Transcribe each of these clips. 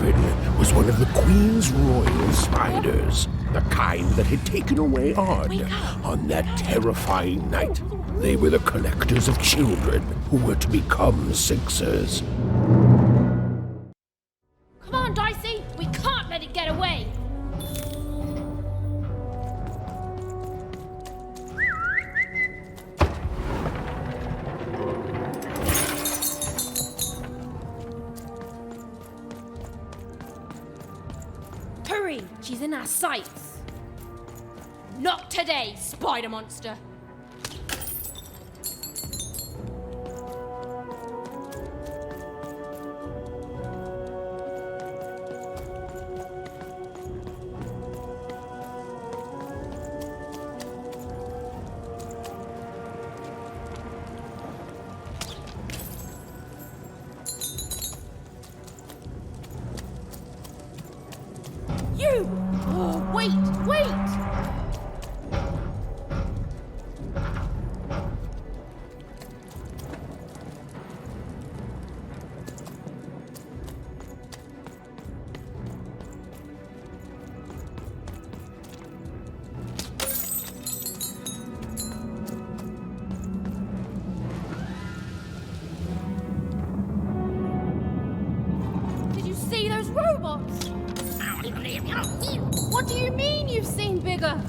Raven was one of the Queen's royal spiders, the kind that had taken away Odd on that terrifying night. They were the collectors of children who were to become Sixers. Come on, Dicey! We can't let it get away! Hurry! She's in our sights! Not today, spider monster! You! Oh, wait! Did you see those robots? What do you mean you've seen bigger?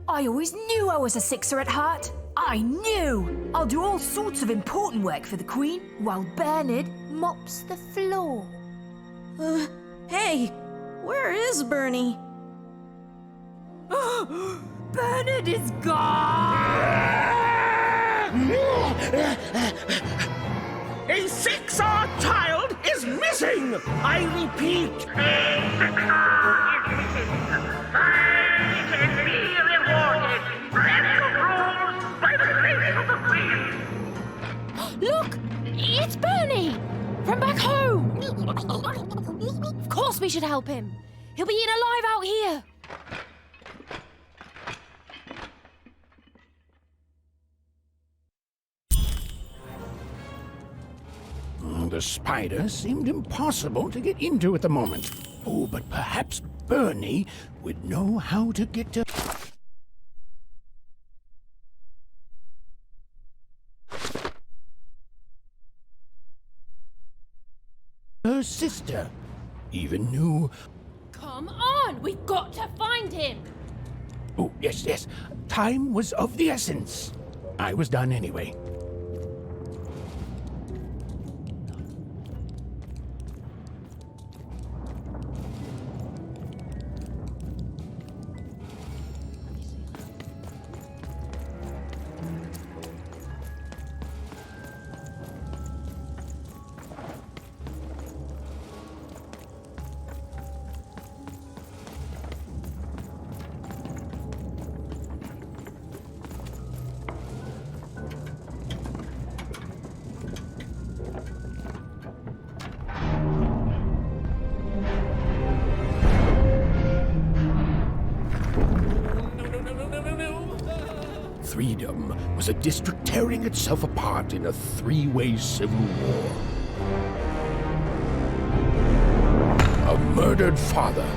I always knew I was a Sixer at heart. I knew! I'll do all sorts of important work for the Queen while Bernard mops the floor. Hey, where is Bernie? Bernard is gone! A Sixer child is missing! I repeat, a Sixer is missing. I can be rewarded. Set of rules by the grace of the Queen. Look! It's Bernie! From back home! Of course we should help him. He'll be eaten alive out here. The spider seemed impossible to get into at the moment. Oh, but perhaps Bernie would know how to get to her sister. Even knew. Come on! We've got to find him! Oh, yes. Time was of the essence. I was done anyway. Freedom was a district tearing itself apart in a three-way civil war. A murdered father,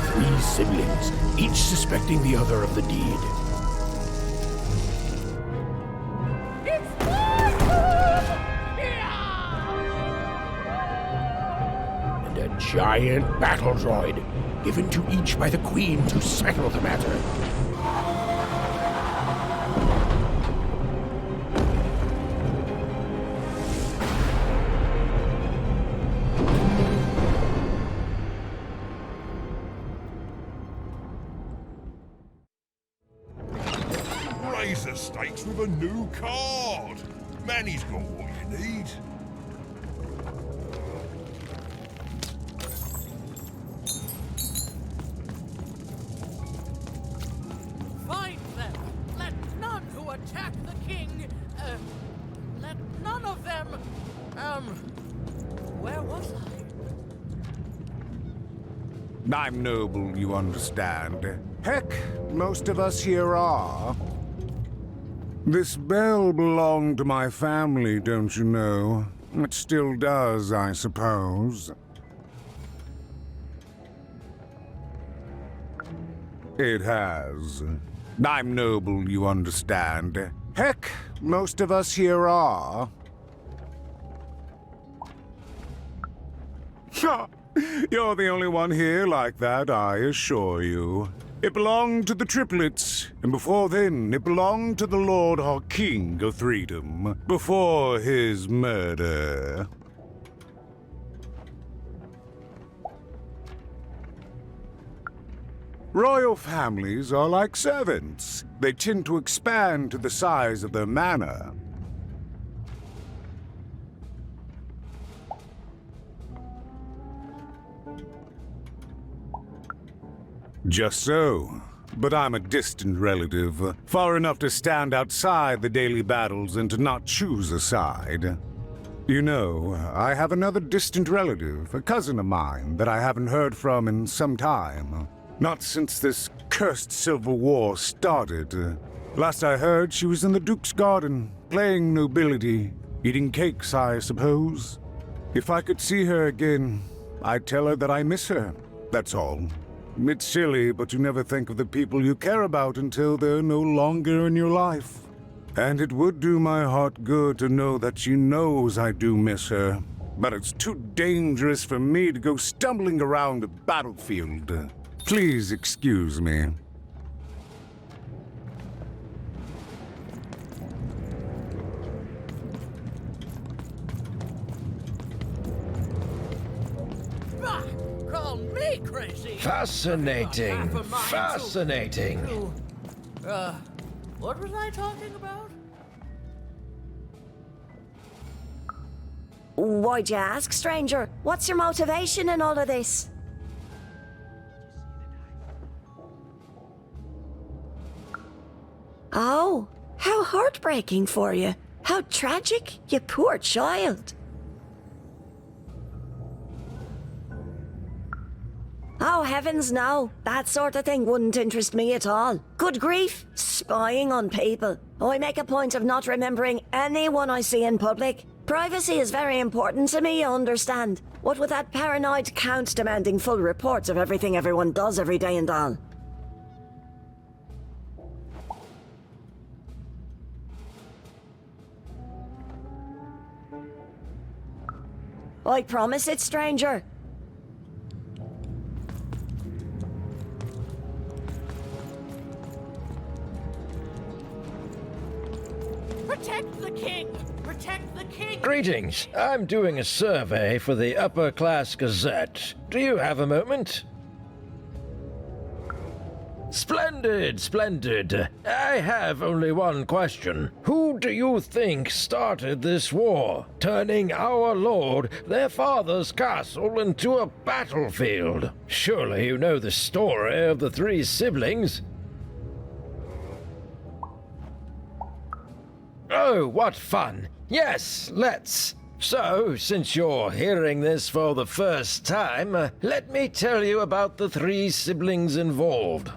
three siblings, each suspecting the other of the deed. And a giant battle droid, given to each by the Queen to settle the matter. Raise the stakes with a new card. Manny's got what you need. Find them! Let none who attack the king, let none of them, where was I? I'm noble, you understand. Heck, most of us here are. This bell belonged to my family, don't you know? It still does, I suppose. It has. I'm noble, you understand. Heck, most of us here are. Ha! You're the only one here like that, I assure you. It belonged to the triplets, and before then, it belonged to the Lord our King of Freedom, before his murder. Royal families are like servants. They tend to expand to the size of their manor. Just so. But I'm a distant relative, far enough to stand outside the daily battles and to not choose a side. You know, I have another distant relative, a cousin of mine, that I haven't heard from in some time. Not since this cursed Civil War started. Last I heard, she was in the Duke's garden, playing nobility, eating cakes, I suppose. If I could see her again, I'd tell her that I miss her, that's all. It's silly, but you never think of the people you care about until they're no longer in your life. And it would do my heart good to know that she knows I do miss her. But it's too dangerous for me to go stumbling around the battlefield. Please excuse me. Bah! Call me crazy! Fascinating, fascinating. What was I talking about? Why'd you ask, stranger? What's your motivation in all of this? Oh, how heartbreaking for you. How tragic, you poor child. Oh, heavens no. That sort of thing wouldn't interest me at all. Good grief, spying on people. I make a point of not remembering anyone I see in public. Privacy is very important to me, you understand. What with that paranoid count demanding full reports of everything everyone does every day and all. I promise it, stranger. Protect the king! Protect the king! Greetings. I'm doing a survey for the Upper Class Gazette. Do you have a moment? Splendid, splendid. I have only one question. Who do you think started this war, turning our lord, their father's castle, into a battlefield? Surely you know the story of the three siblings. Oh, what fun. Yes, let's. So, since you're hearing this for the first time, let me tell you about the three siblings involved.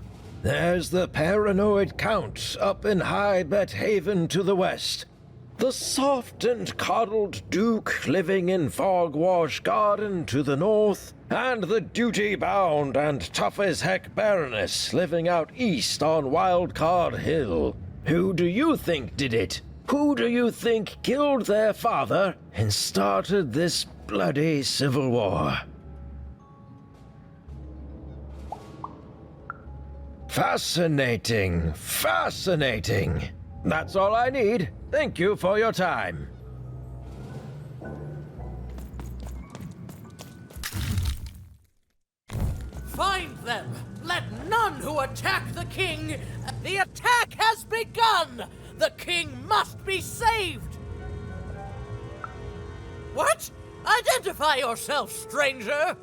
There's the paranoid Count up in High Bet Haven to the west. The soft and coddled Duke living in Fogwash Garden to the north, and the duty-bound and tough-as-heck Baroness living out east on Wildcard Hill. Who do you think did it? Who do you think killed their father and started this bloody civil war? Fascinating, fascinating. That's all I need. Thank you for your time. Find them! Let none who attack the king... The attack has begun! The king must be saved! What? Identify yourself, stranger!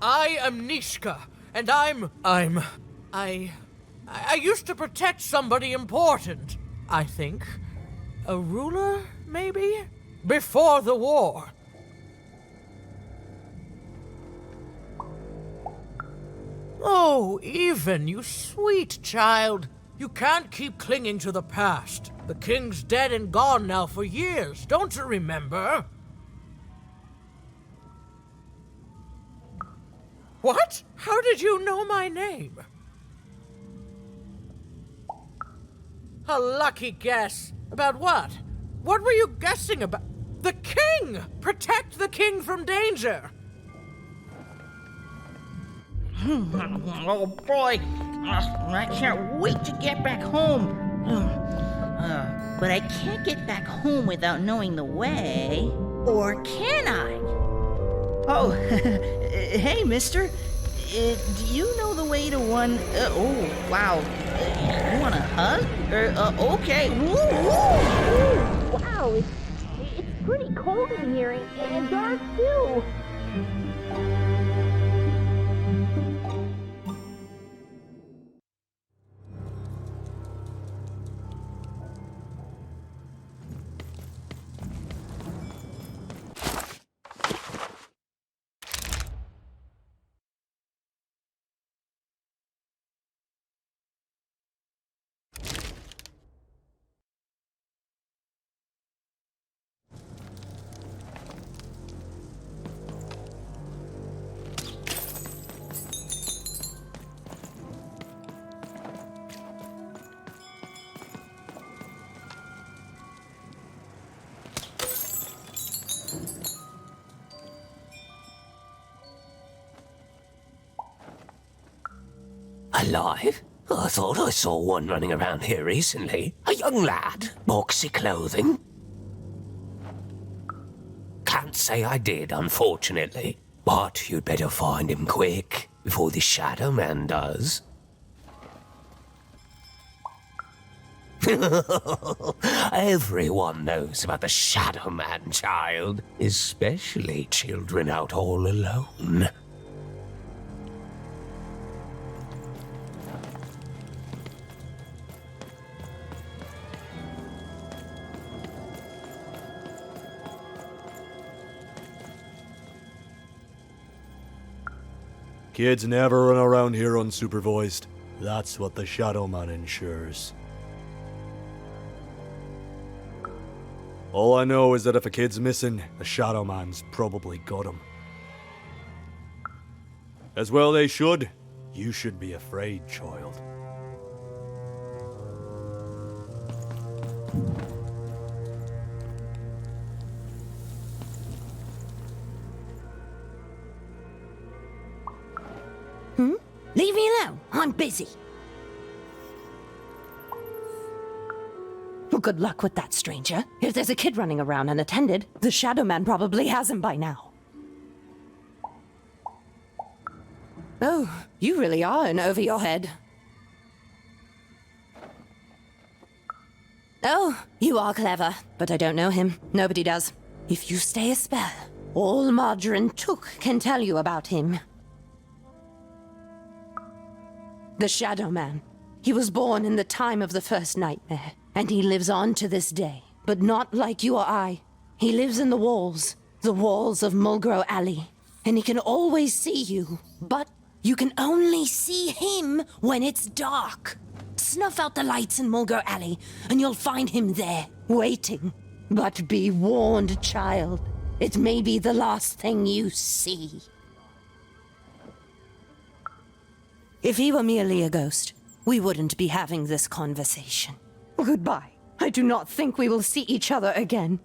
I am Nishka, and I used to protect somebody important, I think. A ruler, maybe? Before the war. Oh, Even, you sweet child. You can't keep clinging to the past. The king's dead and gone now for years, don't you remember? What? How did you know my name? A lucky guess. About what? What were you guessing about? The king! Protect the king from danger! Oh boy, I can't wait to get back home. But I can't get back home without knowing the way. Or can I? Oh, hey, mister. Do you know the way to one... oh, wow. You want a hug? Okay. Woo, woo. Wow, it's pretty cold in here and dark too. Alive? I thought I saw one running around here recently. A young lad, boxy clothing. Can't say I did, unfortunately. But you'd better find him quick, before the Shadow Man does. Everyone knows about the Shadow Man, child. Especially children out all alone. Kids never run around here unsupervised. That's what the Shadow Man ensures. All I know is that if a kid's missing, the Shadow Man's probably got him. As well they should. You should be afraid, child. Leave me alone. I'm busy. Well, good luck with that, stranger. If there's a kid running around unattended, the Shadow Man probably has him by now. Oh, you really are in over your head. Oh, you are clever, but I don't know him. Nobody does. If you stay a spell, all Margarine Took can tell you about him. The Shadow Man. He was born in the time of the first nightmare, and he lives on to this day. But not like you or I. He lives in the walls of Mulgrew Alley, and he can always see you, but You can only see him when it's dark. Snuff out the lights in Mulgar Alley, and you'll find him there, waiting. But be warned, child. It may be the last thing you see. If he were merely a ghost, we wouldn't be having this conversation. Goodbye. I do not think we will see each other again.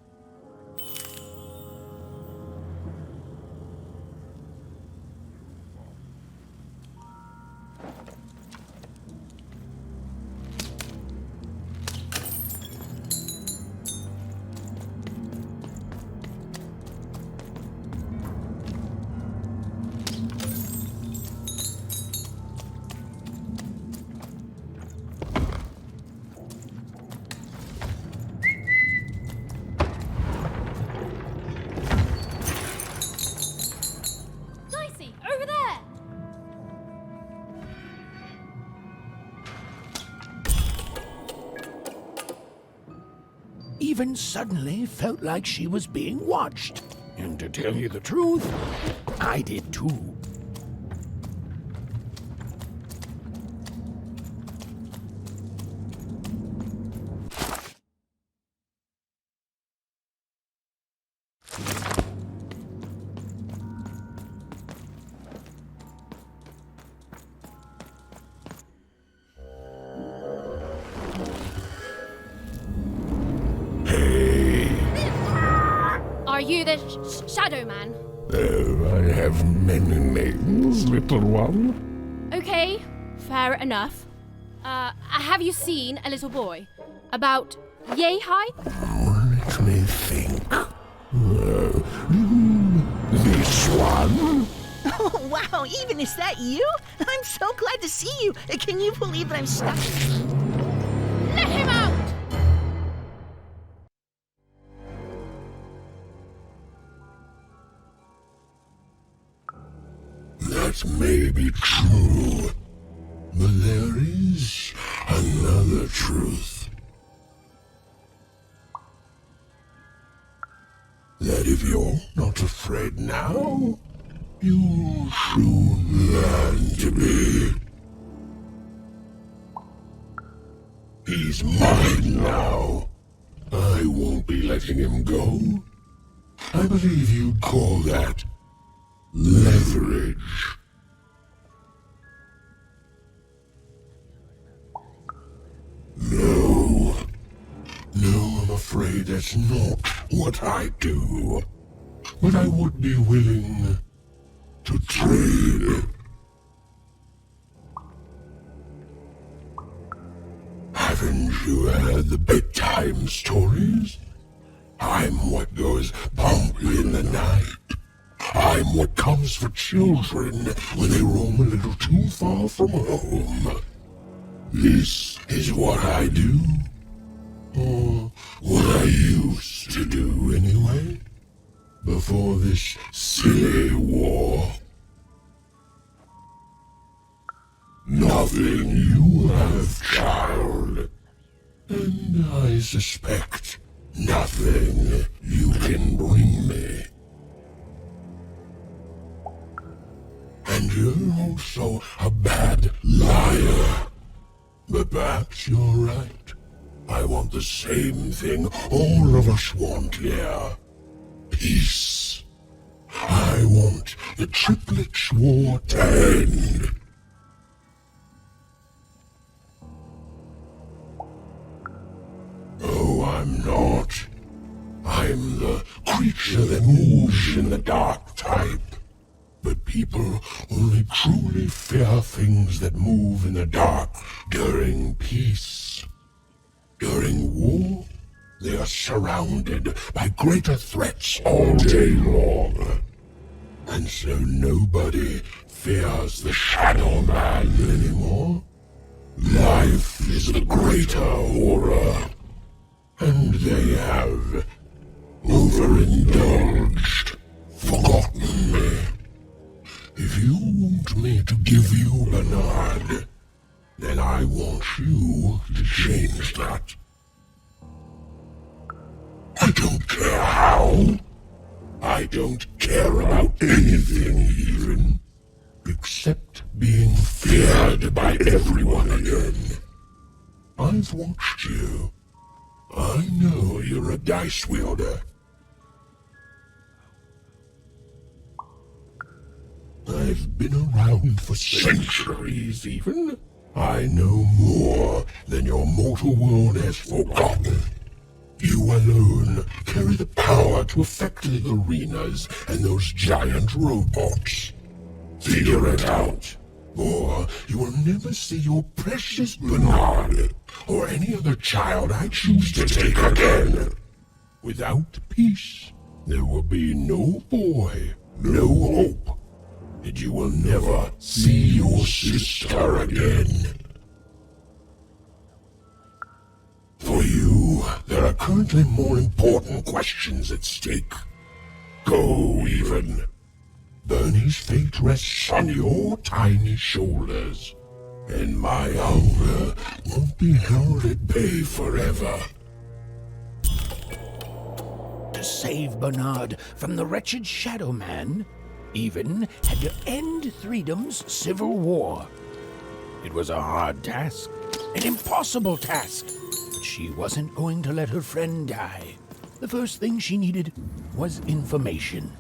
Even suddenly felt like she was being watched. And to tell you the truth, I did too. Are you the Shadow Man? Oh, I have many names, little one. Okay, fair enough. Have you seen a little boy? About yay high? Let me think. This one? Oh, wow, even is that you? I'm so glad to see you. Can you believe that I'm stuck? Let him out! That may be true, but there is another truth. That if you're not afraid now, you'll soon learn to be. He's mine now. I won't be letting him go. I believe you'd call that leverage. No, I'm afraid that's not what I do. But I would be willing to trade. Haven't you heard the bedtime stories? I'm what goes bump in the night. I'm what comes for children when they roam a little too far from home. This is what I do. Or what I used to do anyway. Before this silly war. Nothing you have, child. And I suspect nothing you can bring me. And you're also a bad liar. But perhaps you're right. I want the same thing all of us want here. Peace. I want the triplets' war to end. Oh, I'm not. I'm the creature that moves in the dark type. But people only truly fear things that move in the dark during peace. During war, they are surrounded by greater threats all day long. And so nobody fears the Shadow Man anymore. Life is the greater horror. And they have overindulged, forgotten me. If you want me to give you Bernard, then I want you to change that. I don't care how. I don't care about anything even, except being feared by everyone again. I've watched you. I know you're a dice wielder. I've been around for centuries, even. I know more than your mortal world has forgotten. You alone carry the power to affect the arenas and those giant robots. Figure it out, or you will never see your precious Bernard or any other child I choose to take again. Without peace, there will be no boy, no hope, and you will never see your sister again. For you, there are currently more important questions at stake. Go, even. Bernie's fate rests on your tiny shoulders, and my hunger won't be held at bay forever. To save Bernard from the wretched Shadow Man, Even had to end Threedom's civil war. It was a hard task, an impossible task, but she wasn't going to let her friend die. The first thing she needed was information.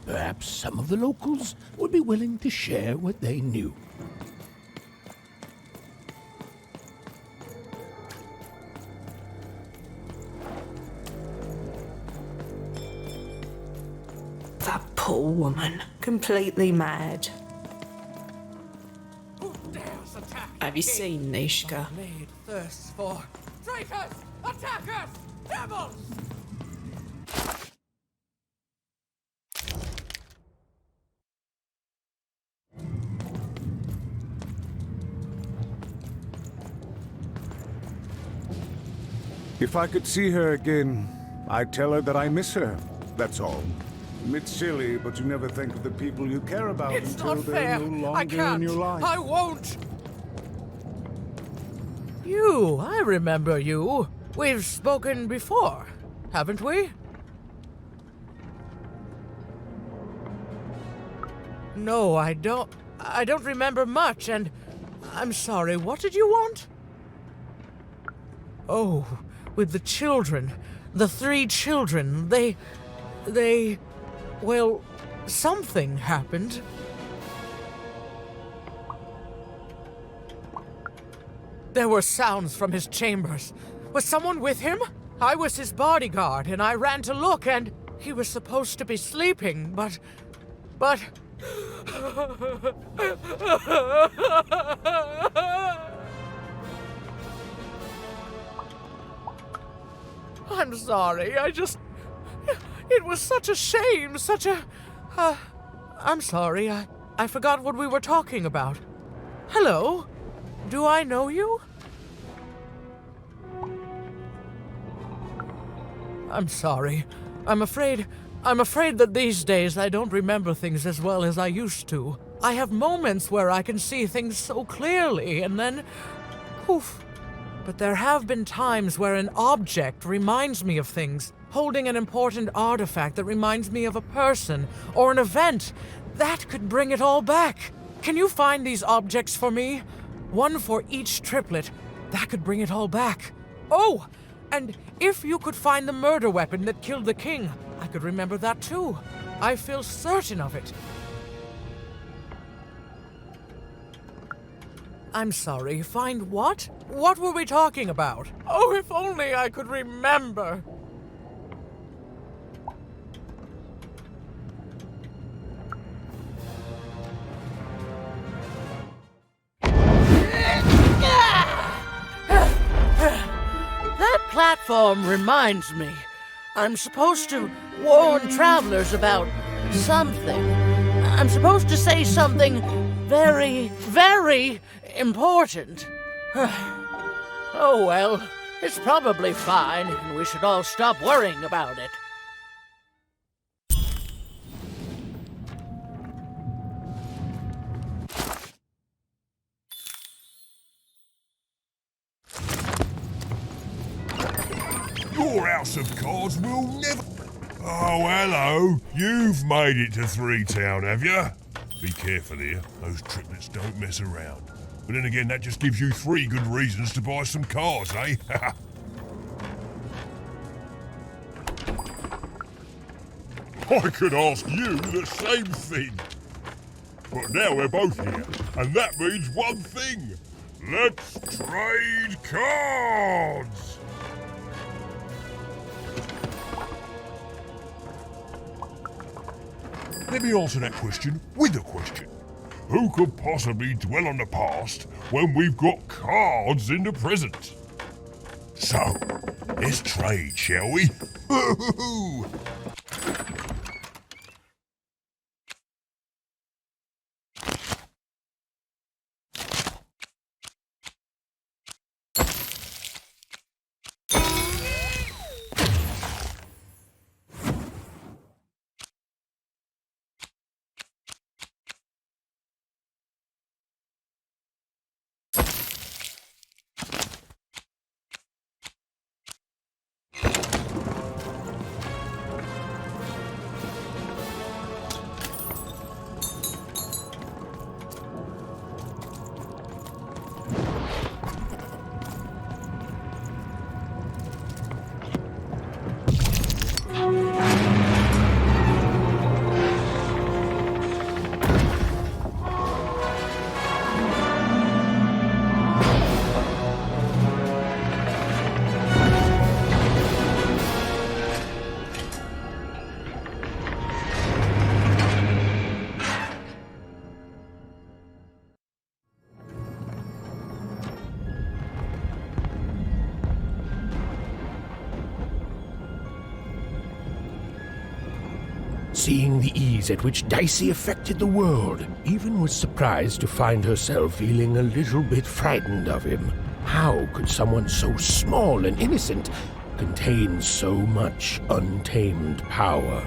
Perhaps some of the locals would be willing to share what they knew. That poor woman, completely mad. Have you seen Nishka? Made thirsts for traitors, attackers, devils! If I could see her again, I'd tell her that I miss her. That's all. It's silly, but you never think of the people you care about It's until not they're fair. no I longer can't. in your life. I won't. I remember you. We've spoken before, haven't we? No, I don't remember much, and I'm sorry. What did you want? Oh, with the children. The 3 children. Well, something happened. There were sounds from his chambers. Was someone with him? I was his bodyguard, and I ran to look, and he was supposed to be sleeping, but... I'm sorry, it was such a shame, I'm sorry, I forgot what we were talking about. Hello? Do I know you? I'm sorry. I'm afraid that these days I don't remember things as well as I used to. I have moments where I can see things so clearly, and then... poof. But there have been times where an object reminds me of things, holding an important artifact that reminds me of a person or an event. That could bring it all back. Can you find these objects for me? One for each triplet. That could bring it all back. Oh, and if you could find the murder weapon that killed the king, I could remember that too. I feel certain of it. I'm sorry, find what? What were we talking about? Oh, if only I could remember. That platform reminds me. I'm supposed to warn travelers about something. I'm supposed to say something very, very important. Oh well, it's probably fine, and we should all stop worrying about it. Your house of cards will never... Oh, hello. You've made it to 3 Town, have you? Be careful here. Those triplets don't mess around. But then again, that just gives you 3 good reasons to buy some cards, eh? I could ask you the same thing. But now we're both here, and that means one thing. Let's trade cards! Let me answer that question with a question. Who could possibly dwell on the past when we've got cards in the present? So, let's trade, shall we? Seeing the ease at which Dicey affected the world, Even was surprised to find herself feeling a little bit frightened of him. How could someone so small and innocent contain so much untamed power?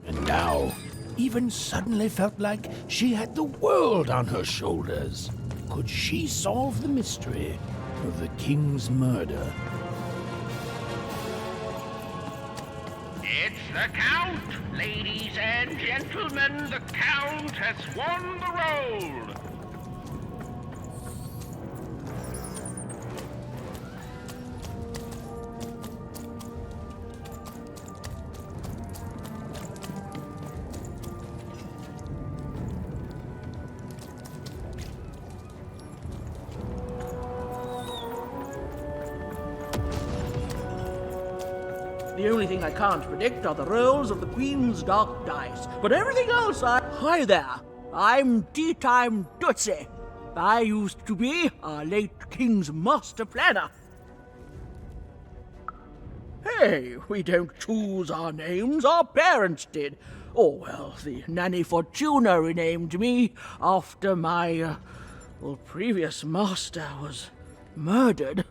And now, Even suddenly felt like she had the world on her shoulders. Could she solve the mystery of the king's murder? It's the Count! Ladies and gentlemen, the Count has won the roll! The only thing I can't predict are the rolls of the Queen's dark dice. But everything else Hi there. I'm Tea Time Tootsie. I used to be our late King's master planner. Hey, we don't choose our names, our parents did. Oh, well, the Nanny Fortuna renamed me after my, previous master was murdered.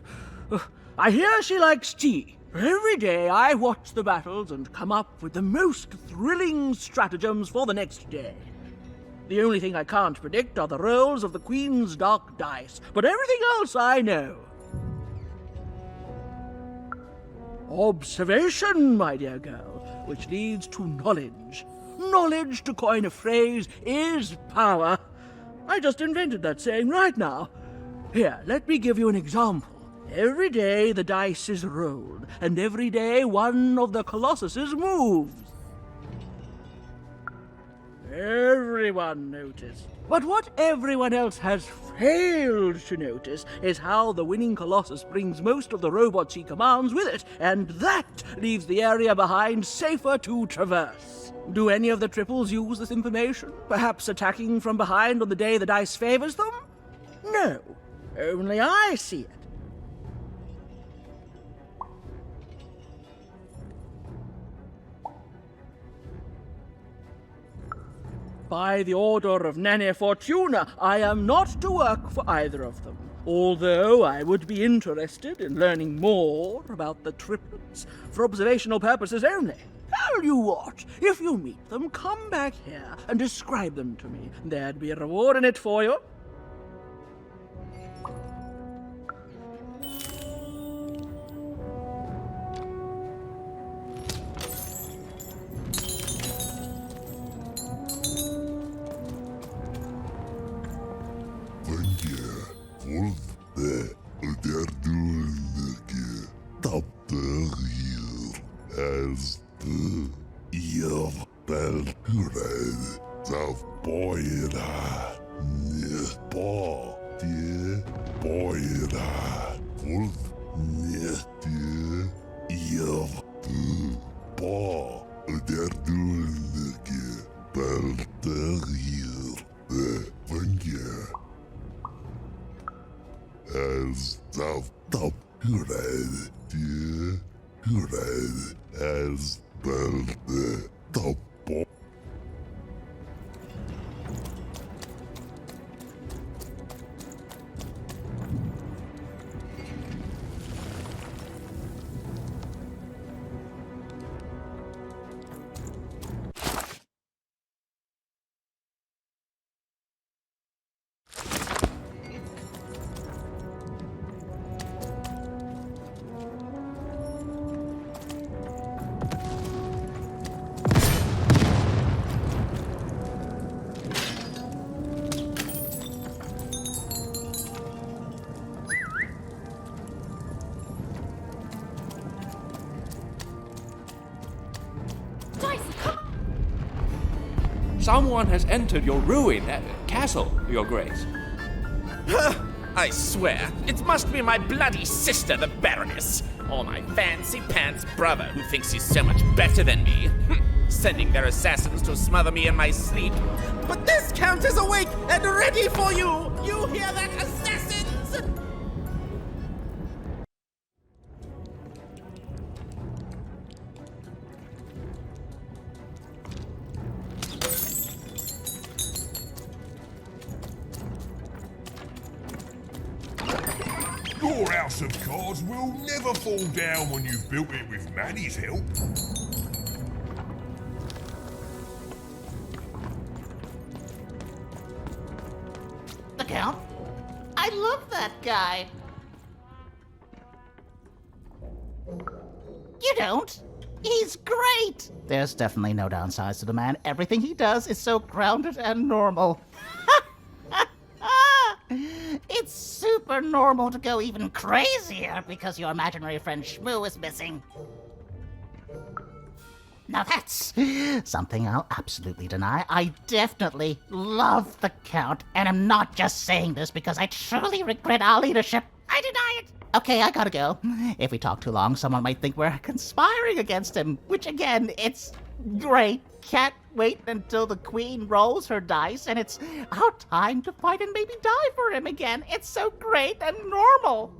I hear she likes tea. Every day I watch the battles and come up with the most thrilling stratagems for the next day. The only thing I can't predict are the rolls of the Queen's dark dice, but everything else I know. Observation, my dear girl, which leads to knowledge. Knowledge, to coin a phrase, is power. I just invented that saying right now. Here, let me give you an example. Every day the dice is rolled, and every day one of the Colossuses moves. Everyone noticed. But what everyone else has failed to notice is how the winning Colossus brings most of the robots he commands with it, and that leaves the area behind safer to traverse. Do any of the triples use this information? Perhaps attacking from behind on the day the dice favors them? No, only I see it. By the order of Nanny Fortuna, I am not to work for either of them, although I would be interested in learning more about the triplets for observational purposes only. Tell you what, if you meet them, come back here and describe them to me. There'd be a reward in it for you. Someone has entered your ruin, castle, Your Grace. I swear, it must be my bloody sister, the Baroness, or my fancy-pants brother who thinks he's so much better than me, sending their assassins to smother me in my sleep. But this Count is awake and ready for you! You hear that, assassins? Your house of cards will never fall down when you've built it with Manny's help. The Count? I love that guy. You don't? He's great! There's definitely no downsides to the man. Everything he does is so grounded and normal. It's super normal to go even crazier because your imaginary friend Shmoo is missing. Now that's something I'll absolutely deny. I definitely love the Count, and I'm not just saying this because I truly regret our leadership. I deny it! Okay, I gotta go. If we talk too long, someone might think we're conspiring against him, which again, it's great. Can't wait until the Queen rolls her dice and it's our time to fight and maybe die for him again. It's so great and normal.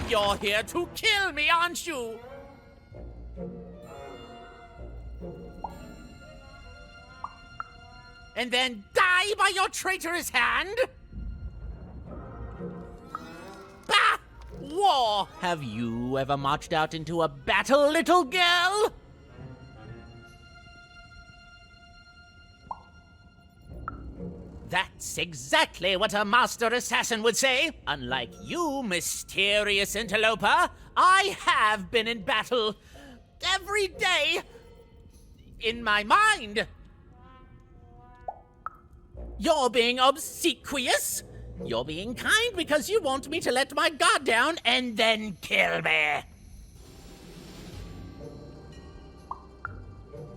You're here to kill me, aren't you? And then die by your traitorous hand? Bah! War! Have you ever marched out into a battle, little girl? That's exactly what a master assassin would say. Unlike you, mysterious interloper, I have been in battle every day in my mind. You're being obsequious. You're being kind because you want me to let my guard down and then kill me.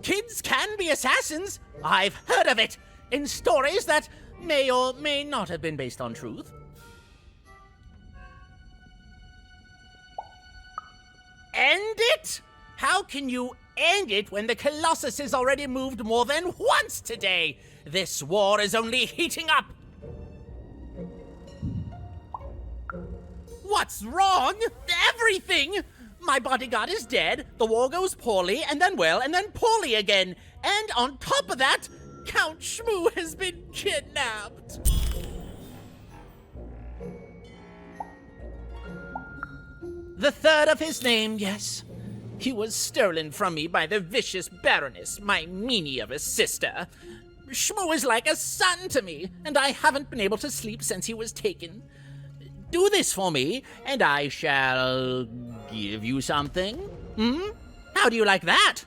Kids can be assassins. I've heard of it in stories that may or may not have been based on truth. End it? How can you end it when the Colossus has already moved more than once today? This war is only heating up. What's wrong? Everything! My bodyguard is dead, the war goes poorly, and then well, and then poorly again. And on top of that, Count Shmoo has been kidnapped. The third of his name, yes. He was stolen from me by the vicious Baroness, my meanie of a sister. Shmoo is like a son to me, and I haven't been able to sleep since he was taken. Do this for me, and I shall give you something. How do you like that?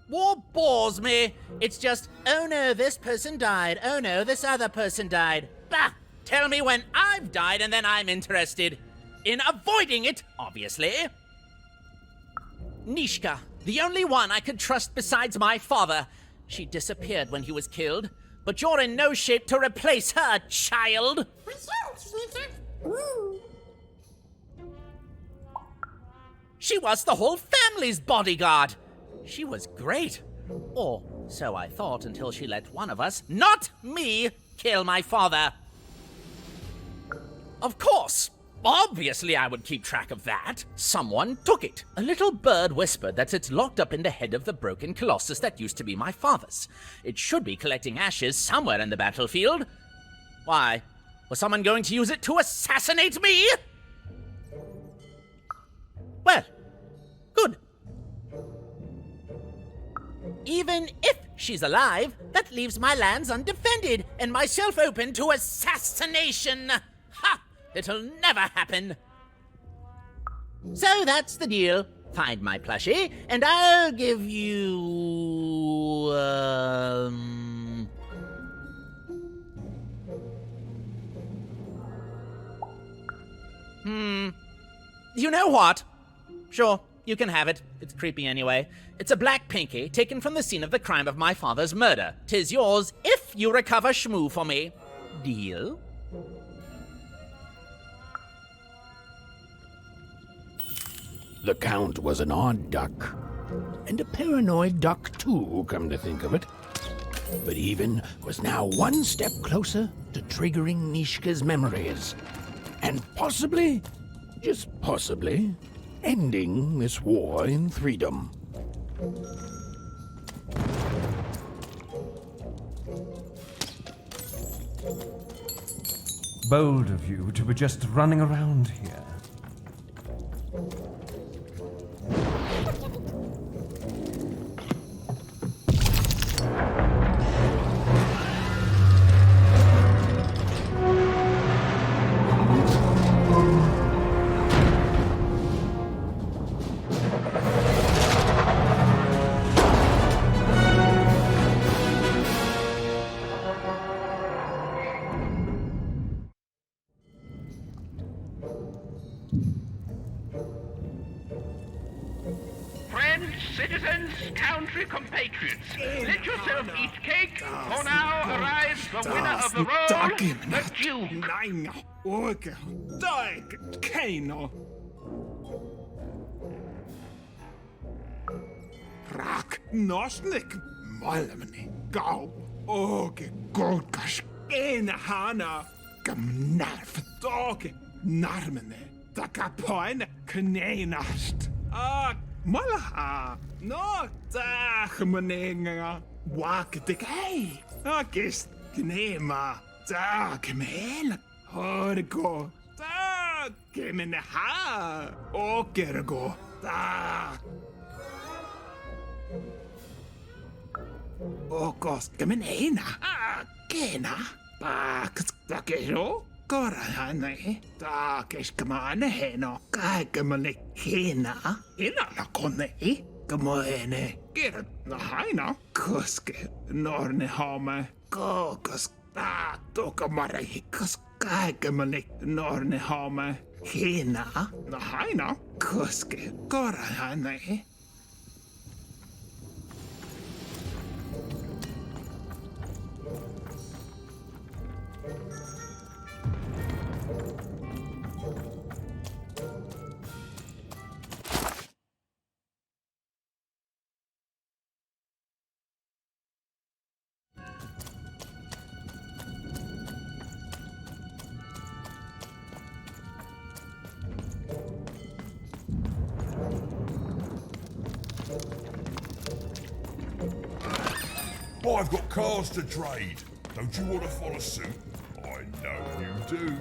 War bores me. It's just, oh no, this person died. Oh no, this other person died. Bah! Tell me when I've died, and then I'm interested in avoiding it, obviously. Nishka, the only one I could trust besides my father. She disappeared when he was killed, but you're in no shape to replace her, child. She was the whole family's bodyguard. She was great. Or so I thought until she let one of us, not me, kill my father. Of course. Obviously I would keep track of that. Someone took it. A little bird whispered that it's locked up in the head of the broken colossus that used to be my father's. It should be collecting ashes somewhere in the battlefield. Why? Was someone going to use it to assassinate me? Well, good. Even if she's alive, that leaves my lands undefended and myself open to assassination. Ha! It'll never happen. So that's the deal. Find my plushie, and I'll give you... You know what? Sure, you can have it. It's creepy anyway. It's a black pinky taken from the scene of the crime of my father's murder. 'Tis yours if you recover Shmoo for me. Deal? The Count was an odd duck. And a paranoid duck, too, come to think of it. But Even was now one step closer to triggering Nishka's memories. And possibly, just possibly, ending this war in Threedom. Bold of you to be just running around here. Citizens, country compatriots, let yourself eat cake, for now arrives the winner of the role, the Duke. Nein, orke, dag, keino. Rak, nosnik, molemni, gau, orke, godkas, ene hana. Nervdog, narmene, takapoin, knenast. Mala, no, meninga, wak de kei, kist knema, men, horgo, kemen ha, okergo, okos kemenena, kena, takero. Korahane, takeskamane heno, kaikamane hina, inana kone, kamoene, kirat na haina, koske, norne home, kokos, tokamare, kos, kaikamane, norne home, hina, na haina, koske, korahane. I've got cars to trade. Don't you want to follow suit? I know you do.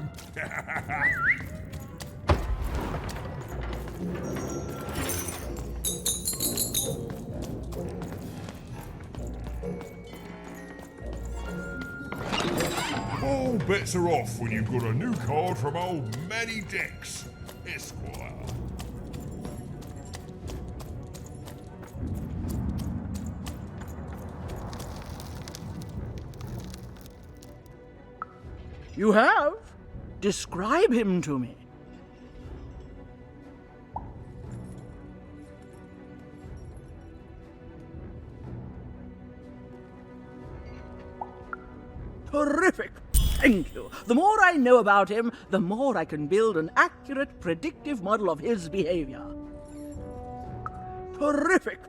All bets are off when you've got a new card from old Manny Dex, Esquire. You have? Describe him to me. Terrific! Thank you. The more I know about him, the more I can build an accurate, predictive model of his behavior. Terrific!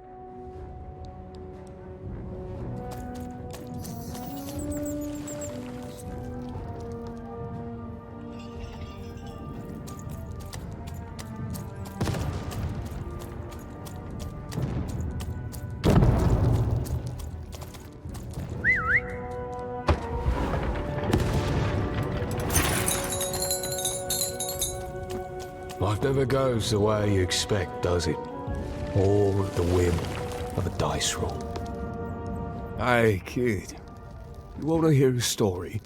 Life never goes the way you expect, does it? All at the whim of a dice roll. Hey, kid. You want to hear a story?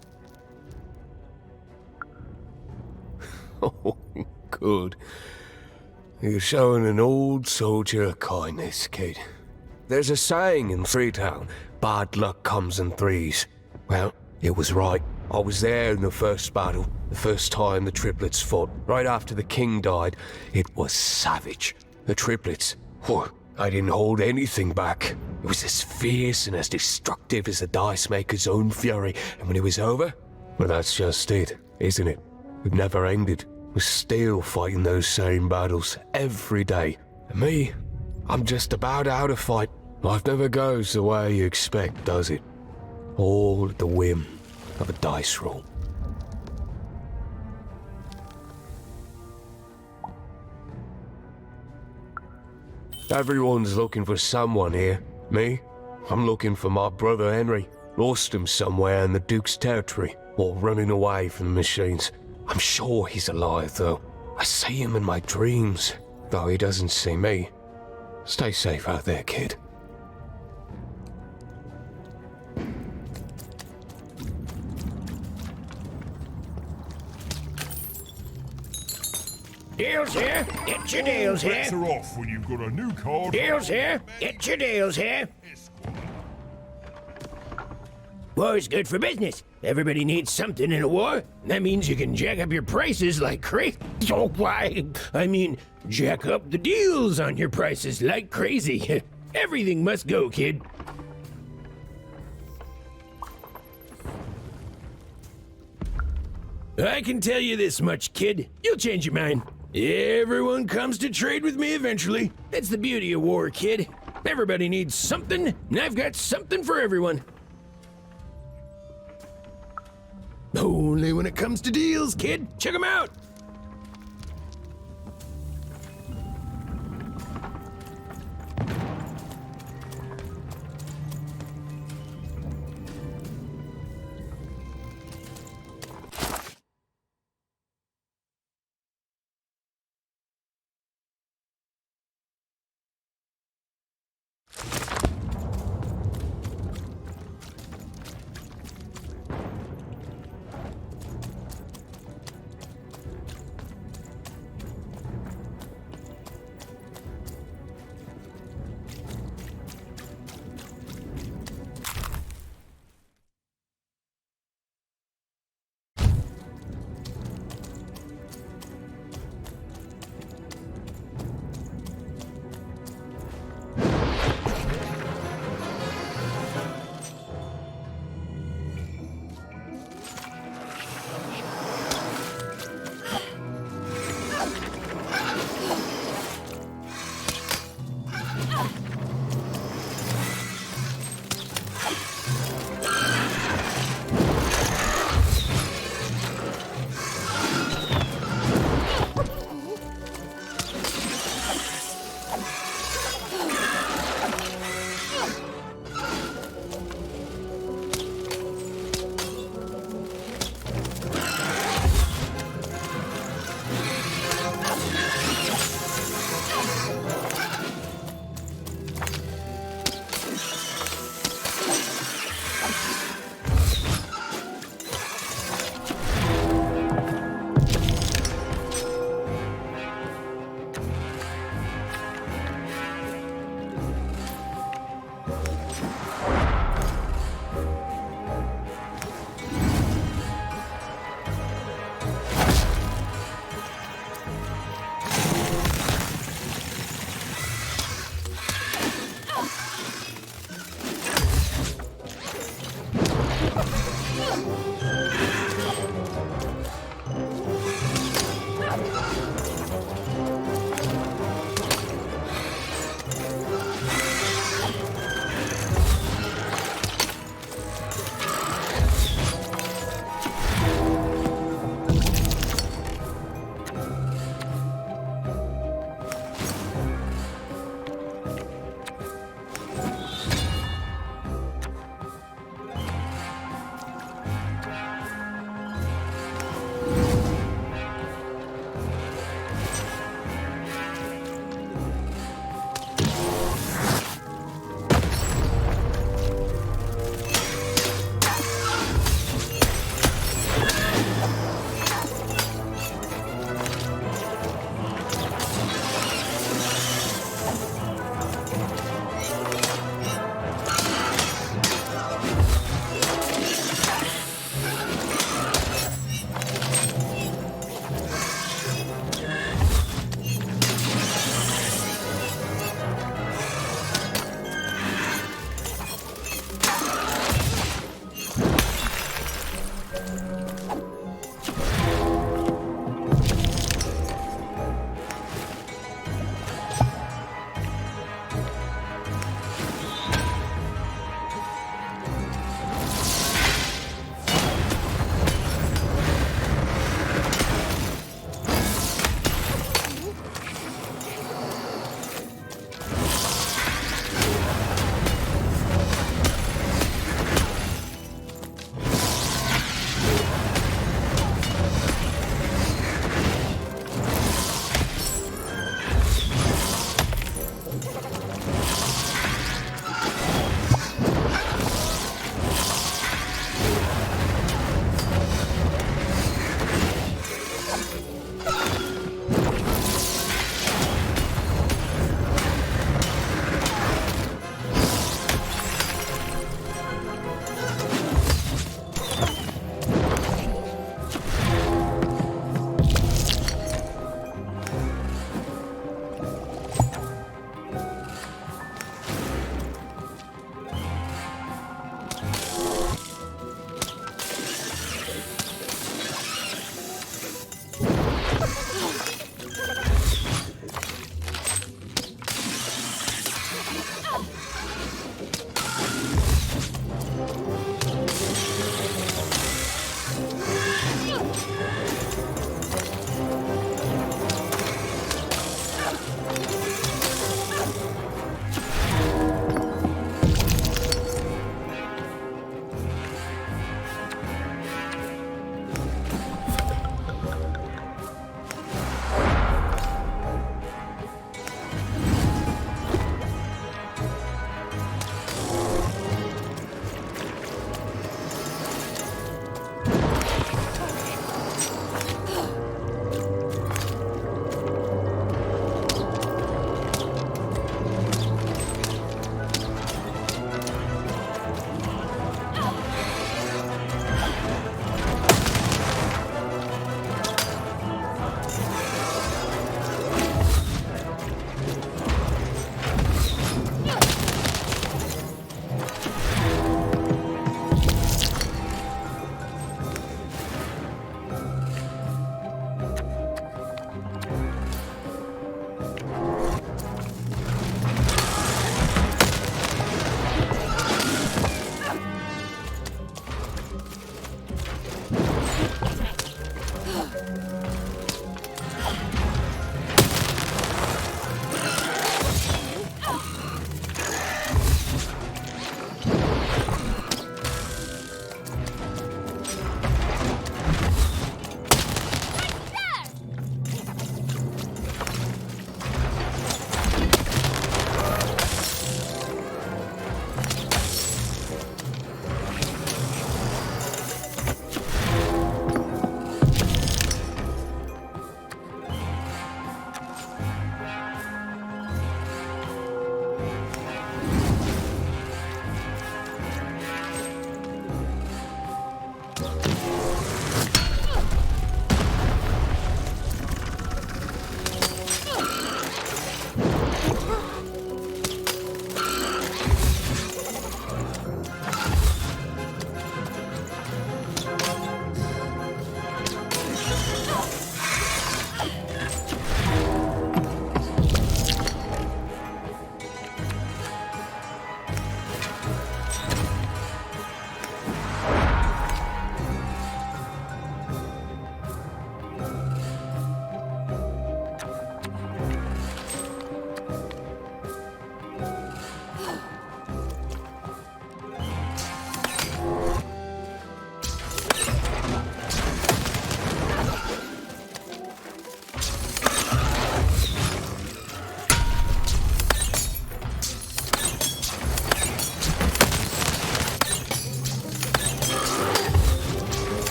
Oh, good. You're showing an old soldier kindness, kid. There's a saying in Freetown, bad luck comes in threes. Well, it was right. I was there in the first battle, the first time the triplets fought, right after the king died. It was savage. The triplets, I didn't hold anything back. It was as fierce and as destructive as the dice maker's own fury. And when it was over, well, that's just it, isn't it? It never ended. We're still fighting those same battles every day. And me, I'm just about out of fight. Life never goes the way you expect, does it? All at the whim of a dice roll. Everyone's looking for someone here. Me? I'm looking for my brother Henry. Lost him somewhere in the Duke's territory, or running away from the machines. I'm sure he's alive, though. I see him in my dreams, though he doesn't see me. Stay safe out there, kid. Deals here. Get your deals here. Bets are off when you've got a new card. Deals here. Get your deals here. War's good for business. Everybody needs something in a war. That means you can jack up your prices like crazy. Oh, why? I mean, jack up the deals on your prices like crazy. Everything must go, kid. I can tell you this much, kid. You'll change your mind. Everyone comes to trade with me eventually. That's the beauty of war, kid. Everybody needs something, and I've got something for everyone. Only when it comes to deals, kid. Check them out.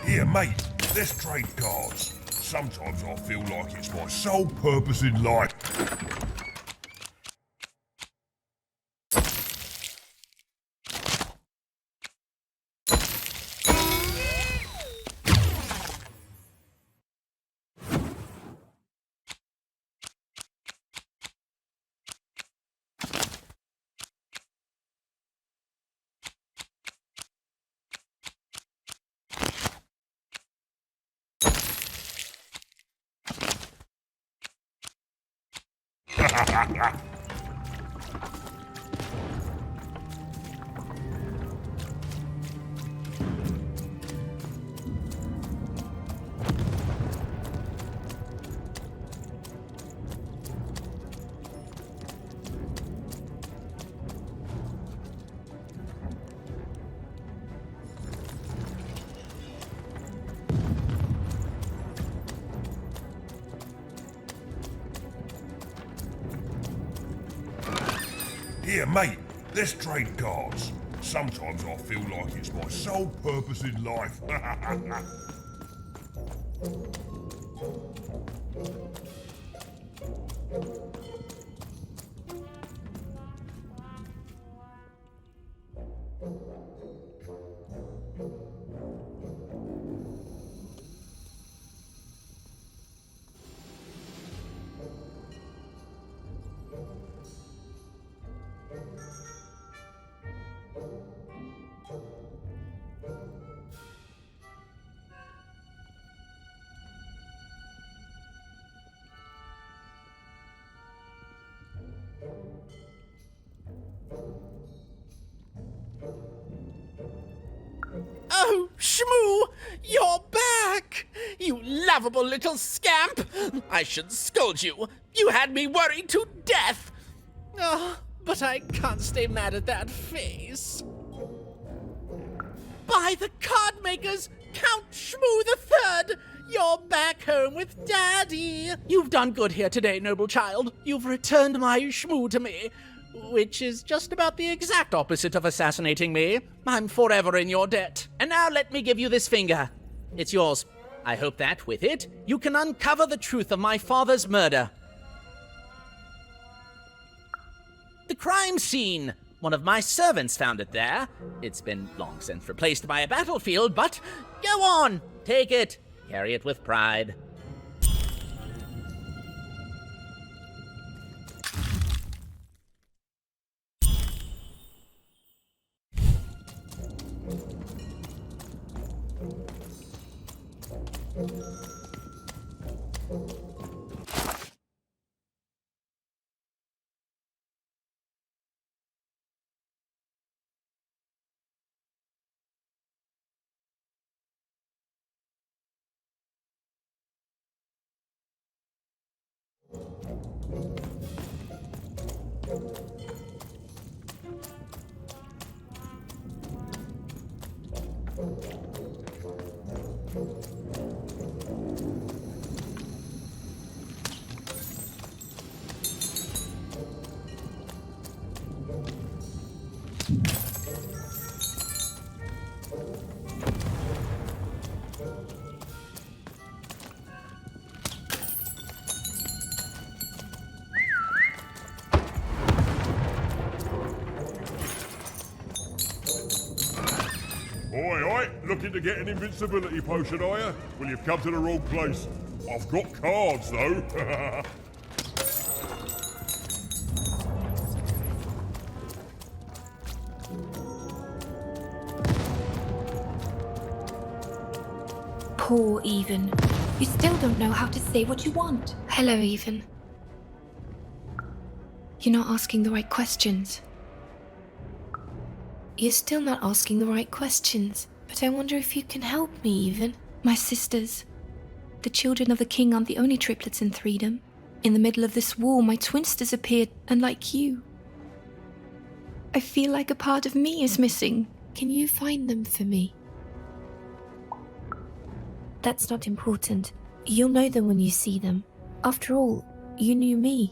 Here, mate. let's trade cards. Sometimes I feel like it's my sole purpose in life. Here, mate, let's trade cards. Sometimes I feel like it's my sole purpose in life. Oh, Shmoo! You're back! You lovable little scamp! I should scold you. You had me worried to death! Oh, but I can't stay mad at that face. By the card makers, Count Shmoo III! You're back home with Daddy! You've done good here today, noble child. You've returned my Shmoo to me. Which is just about the exact opposite of assassinating me. I'm forever in your debt. And now let me give you this finger. It's yours. I hope that, with it, you can uncover the truth of my father's murder. The crime scene! One of my servants found it there. It's been long since replaced by a battlefield, but go on! Take it. Carry it with pride. Looking to get an invincibility potion, are you? Well, you've come to the wrong place. I've got cards, though. Poor Even. You still don't know how to say what you want. Hello, Even. You're not asking the right questions. You're still not asking the right questions. But I wonder if you can help me, Even. My sisters. The children of the king aren't the only triplets in Threedom. In the middle of this war, my twins disappeared, unlike you. I feel like a part of me is missing. Can you find them for me? That's not important. You'll know them when you see them. After all, you knew me.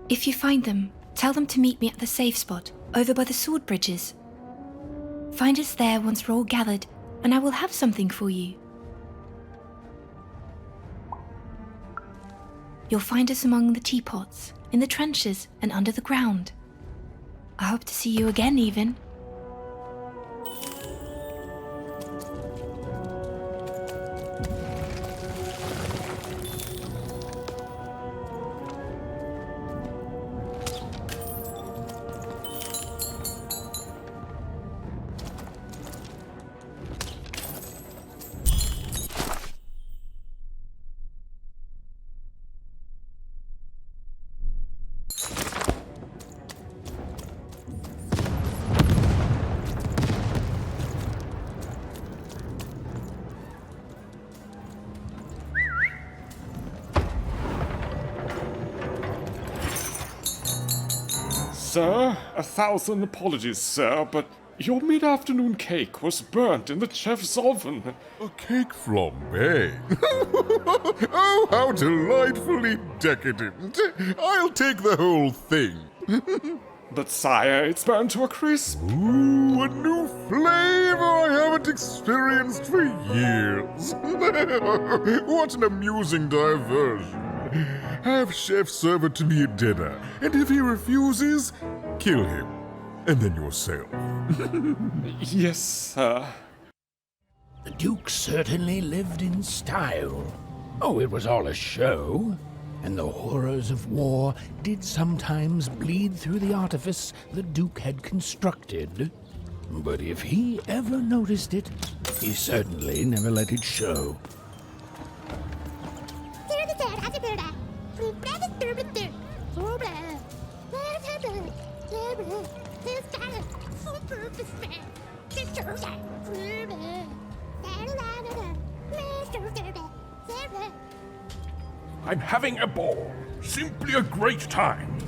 If you find them, tell them to meet me at the safe spot, over by the sword bridges. Find us there once we're all gathered, and I will have something for you. You'll find us among the teapots, in the trenches, and under the ground. I hope to see you again, even. Sir, 1,000 apologies, sir, but your mid-afternoon cake was burnt in the chef's oven. A cake flambe? Oh, how delightfully decadent. I'll take the whole thing. But sire, it's burnt to a crisp. Ooh, a new flavor I haven't experienced for years. What an amusing diversion. Have Chef serve it to me at dinner, and if he refuses, kill him. And then yourself. Yes, sir. The Duke certainly lived in style. Oh, it was all a show. And the horrors of war did sometimes bleed through the artifice the Duke had constructed. But if he ever noticed it, he certainly never let it show. I'm having a ball. Simply a great time.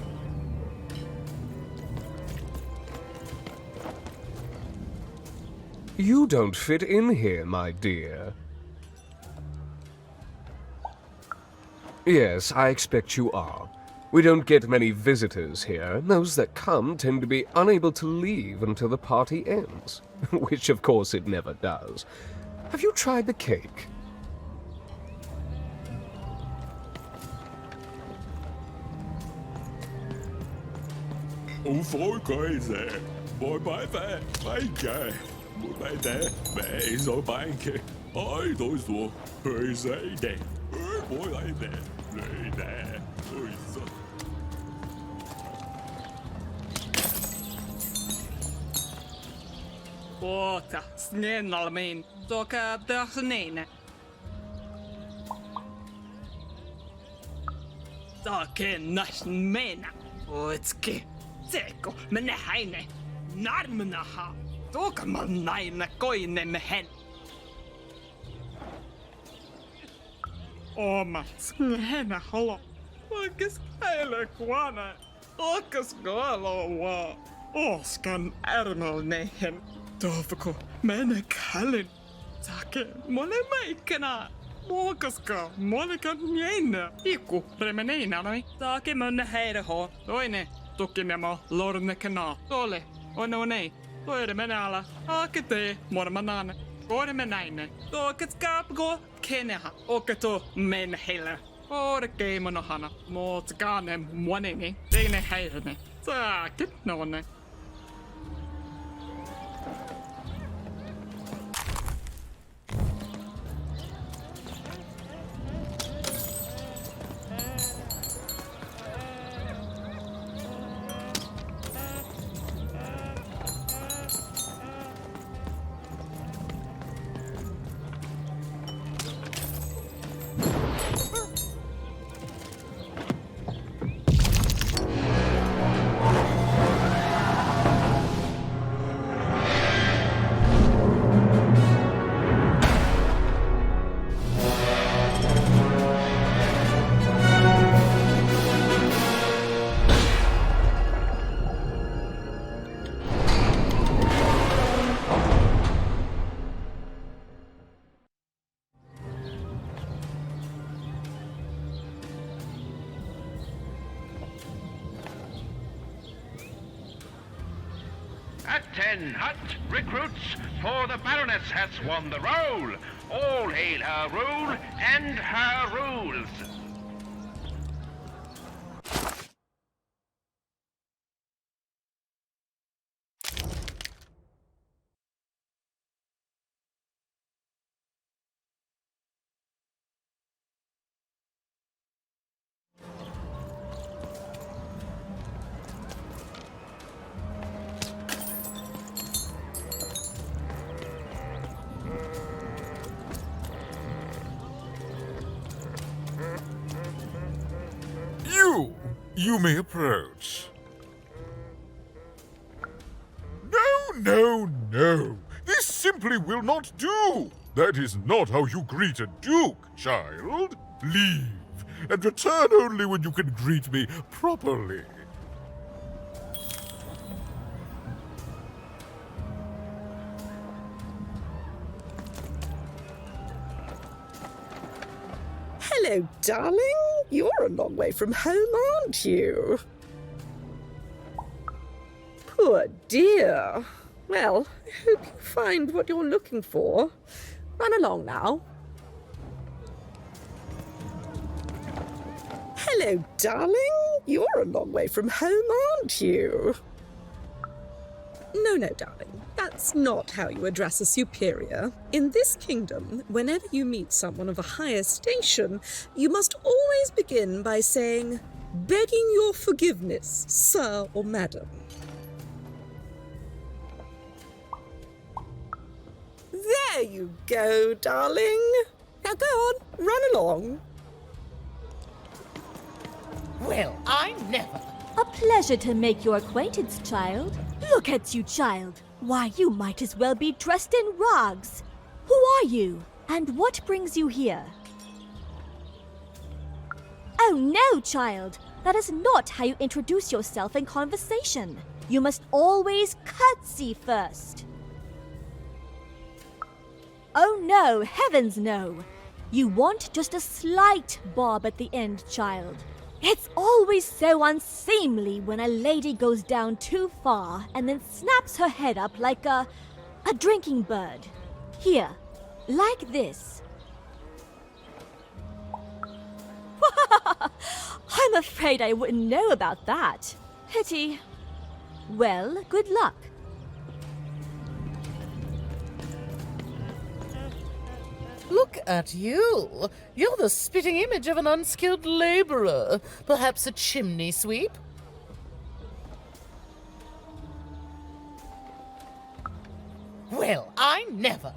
You don't fit in here, my dear. Yes, I expect you are. We don't get many visitors here. Those that come tend to be unable to leave until the party ends, which of course it never does. Have you tried the cake? Oh, for crazy. Boy, bye bye. Bye, guy. Bye, there. Bye, so bye. I don't so crazy day. Boy, I there. Play there. Oh, so. Åta, snälla min. Doka dörsnene. Doka nashmena. Otski. Teko, men heine. Narmnaha. Doka man naina koine med hen. Omas. Snäna hallå. Okas heile kuana. Okas galo wa. Oskan ärmelnehen. Tovko, mene kallin. Take, mole maikana. Muokaska, molekan jäinä. Iku, remeneina noi. Take mönne heireho. Toine, tukimemo, lornekana. Tole, onei. Toire menala. Akete, mormanane. Kore menäine. Toket kapko, keneha. Oketo, men heile. Ore keimonohana. Mootskane, moneni. Teine heirene. Take, nonne. men, hut, recruits, for the Baroness has won the roll. All hail her rule and her rules. You may approach. No. This simply will not do. That is not how you greet a duke, child. Leave, and return only when you can greet me properly. Hello, darling. You're a long way from home, aren't you? Poor dear. Well, I hope you find what you're looking for. Run along now. Hello, darling. You're a long way from home, aren't you? No, darling. That's not how you address a superior. In this kingdom, whenever you meet someone of a higher station, you must always begin by saying, "Begging your forgiveness, sir or madam." There you go, darling. Now go on, run along. Well, I never. A pleasure to make your acquaintance, child. Look at you, child. Why, you might as well be dressed in rags. Who are you? And what brings you here? Oh no, child. That is not how you introduce yourself in conversation. You must always curtsy first. Oh no, heavens no. You want just a slight bob at the end, child. It's always so unseemly when a lady goes down too far and then snaps her head up like a drinking bird. Here, like this. I'm afraid I wouldn't know about that. Pity. Well, good luck. Look at you. You're the spitting image of an unskilled laborer. Perhaps a chimney sweep? Well, I never.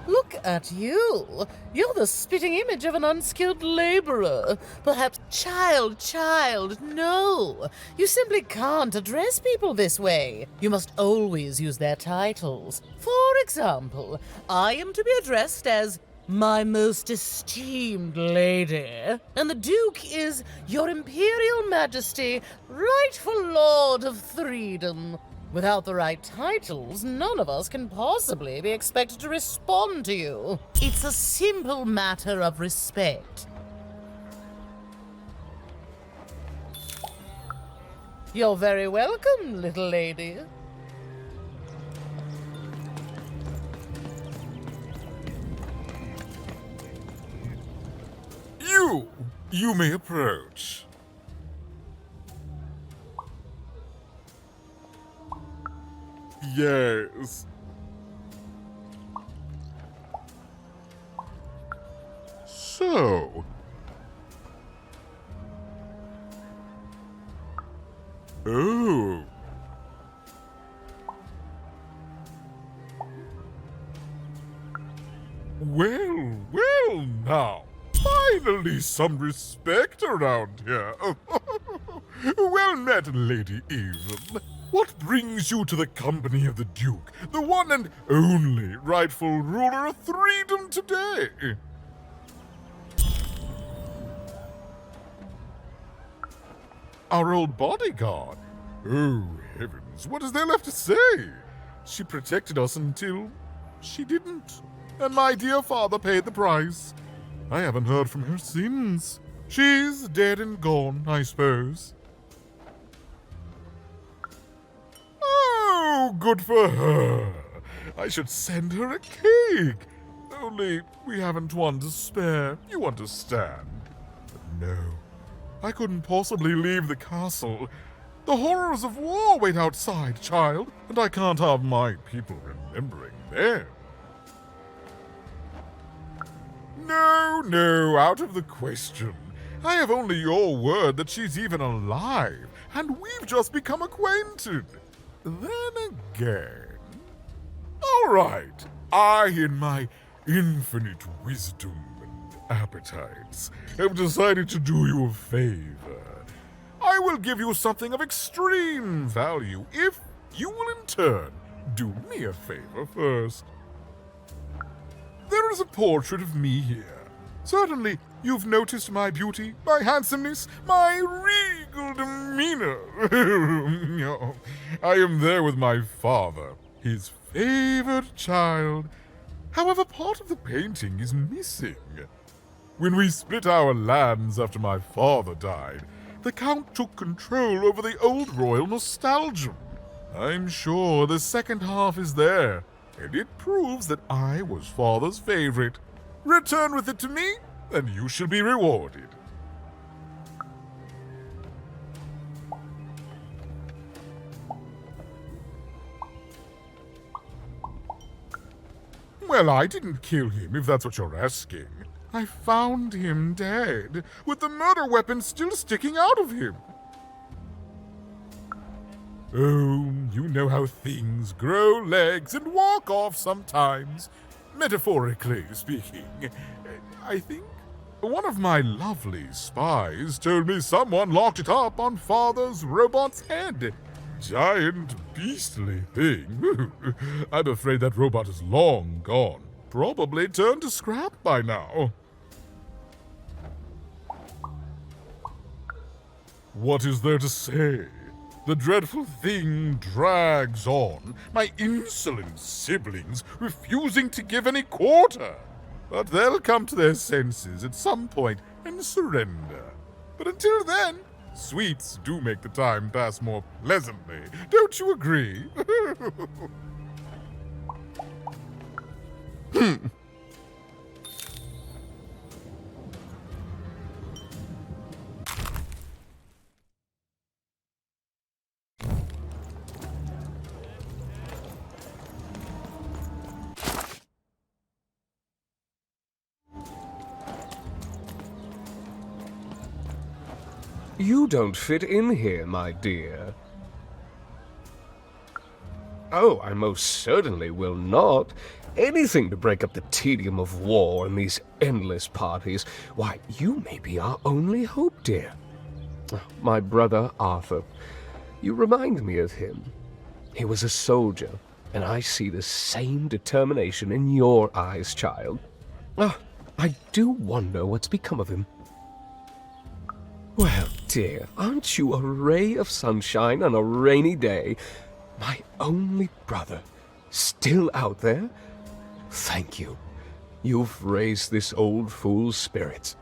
Look at you. You're the spitting image of an unskilled laborer. Perhaps child, no. You simply can't address people this way. You must always use their titles. For example, I am to be addressed as my most esteemed lady, and the Duke is Your Imperial Majesty, rightful Lord of Freedom. Without the right titles, none of us can possibly be expected to respond to you. It's a simple matter of respect. You're very welcome, little lady. You may approach. Yes. So. Oh. Well now. Finally some respect around here. Well met, Lady Even. What brings you to the company of the Duke, the one and only rightful ruler of Freedom today? Our old bodyguard. Oh, heavens, what is there left to say? She protected us until she didn't. And my dear father paid the price. I haven't heard from her since. She's dead and gone, I suppose. good for her. I should send her a cake. Only we haven't one to spare, you understand. But no, I couldn't possibly leave the castle. The horrors of war wait outside, child, and I can't have my people remembering them. No, out of the question. I have only your word that she's even alive, and we've just become acquainted. Then again... All right, I, in my infinite wisdom and appetites, have decided to do you a favor. I will give you something of extreme value if you will in turn do me a favor first. There is a portrait of me here. Certainly, you've noticed my beauty, my handsomeness, my regal demeanor. I am there with my father, his favored child. However, part of the painting is missing. When we split our lands after my father died, the Count took control over the old royal nostalgia. I'm sure the second half is there, and it proves that I was father's favorite. Return with it to me, and you shall be rewarded. Well, I didn't kill him, if that's what you're asking. I found him dead, with the murder weapon still sticking out of him. Oh, you know how things grow legs and walk off sometimes. Metaphorically speaking. I think one of my lovely spies told me someone locked it up on Father's robot's head. Giant, beastly thing. I'm afraid that robot is long gone. Probably turned to scrap by now. What is there to say? The dreadful thing drags on, my insolent siblings refusing to give any quarter. But they'll come to their senses at some point and surrender. But until then, sweets do make the time pass more pleasantly. Don't you agree? You don't fit in here, my dear. Oh, I most certainly will not. Anything to break up the tedium of war and these endless parties. Why, you may be our only hope, dear. My brother Arthur. You remind me of him. He was a soldier, and I see the same determination in your eyes, child. I do wonder what's become of him. Well, dear, aren't you a ray of sunshine on a rainy day? My only brother, still out there? Thank you. You've raised this old fool's spirits.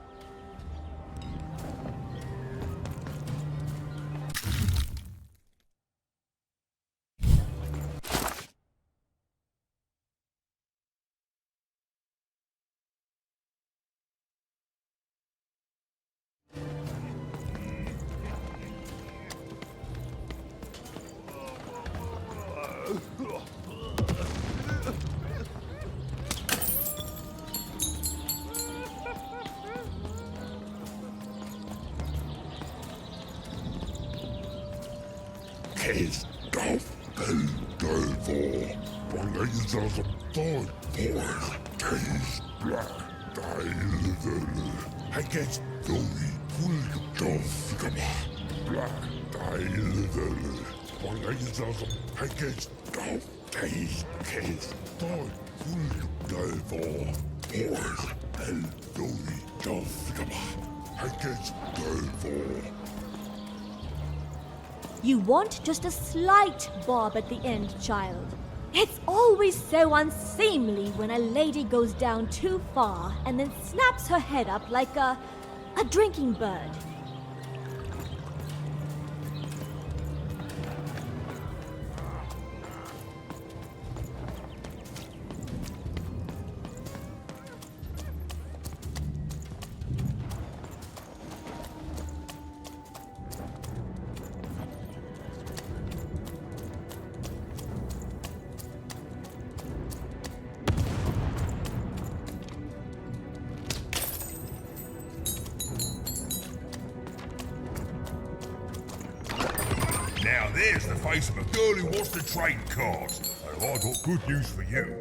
You want just a slight bob at the end, child. It's always so unseemly when a lady goes down too far and then snaps her head up like a drinking bird. there's the face of a girl who wants to trade cards. And I got good news for you.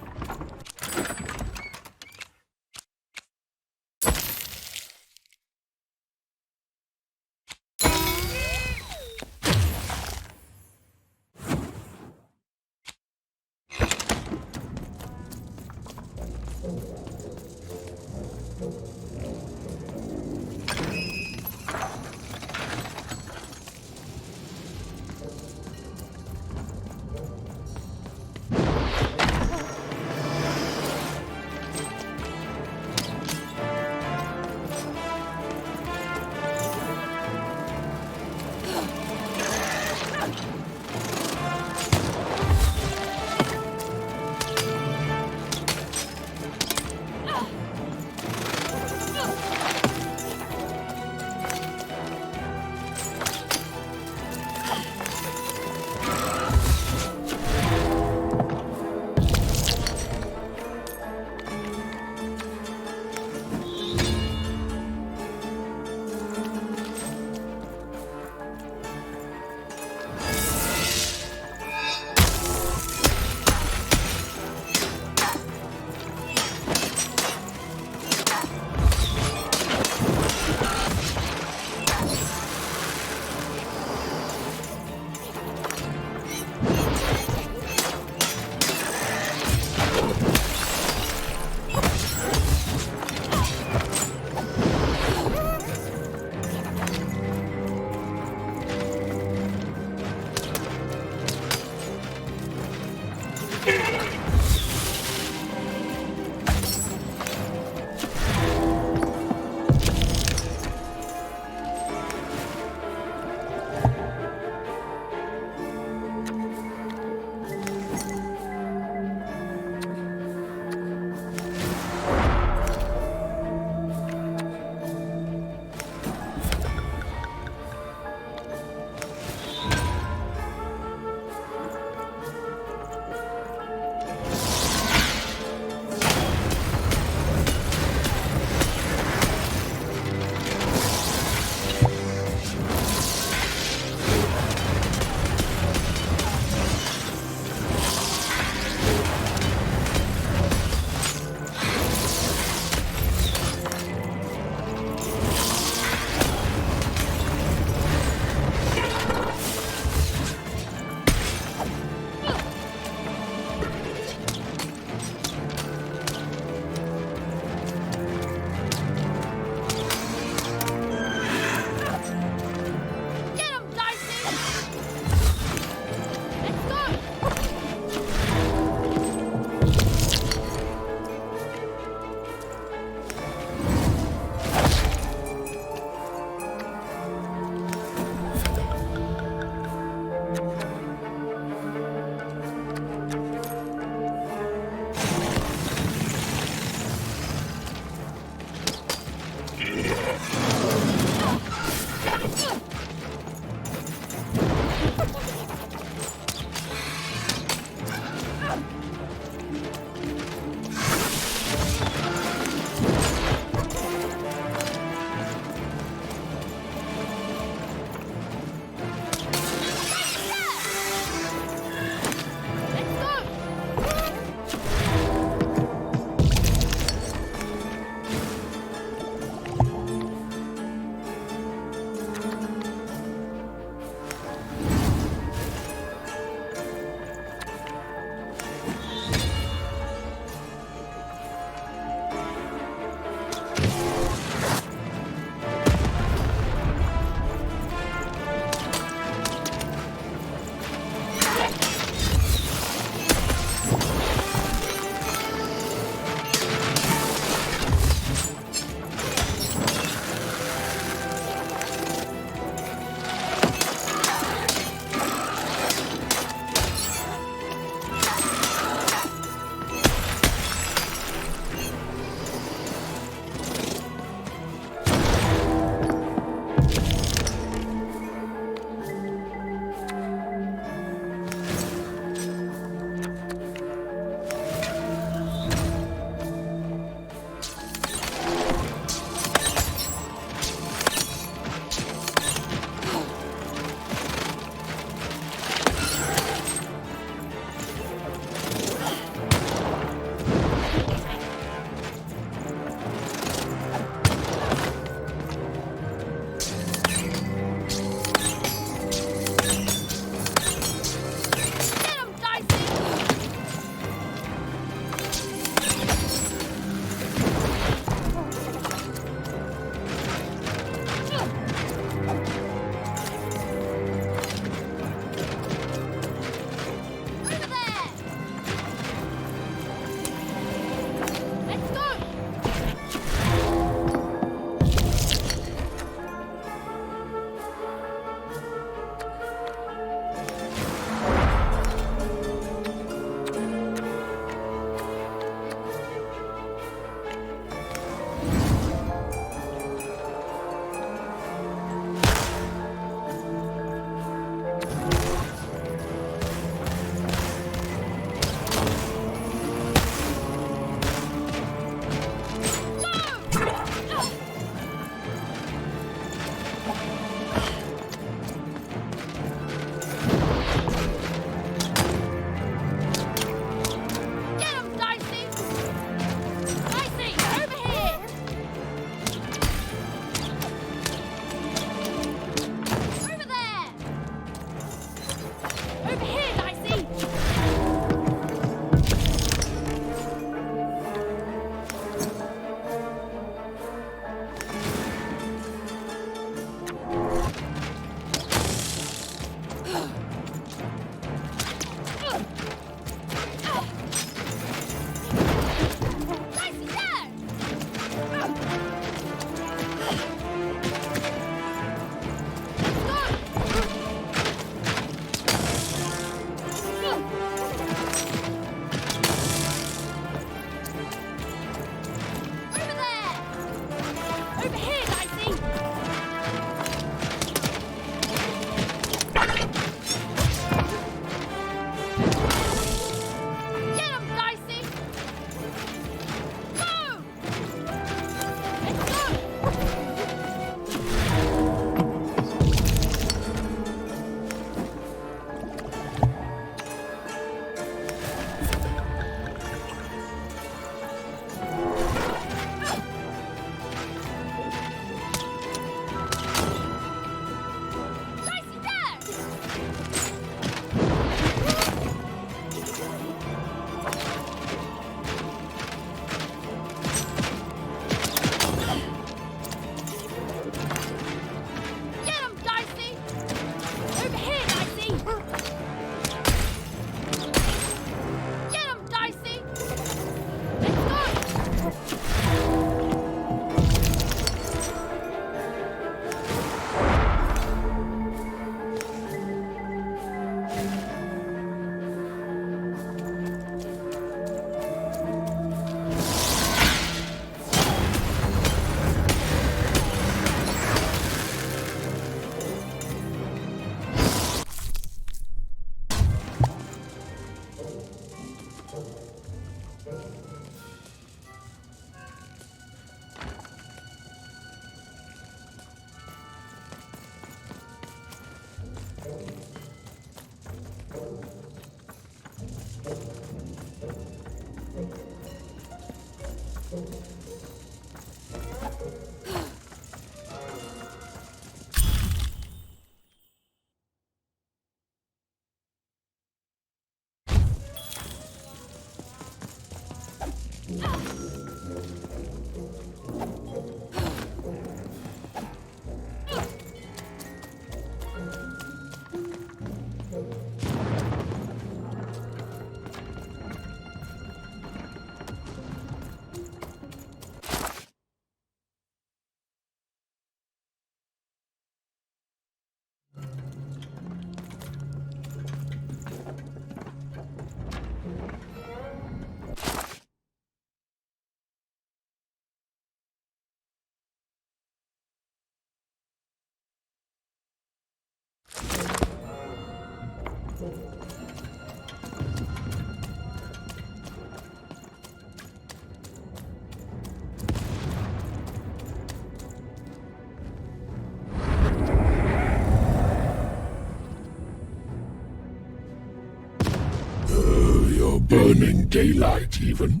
You're burning daylight even,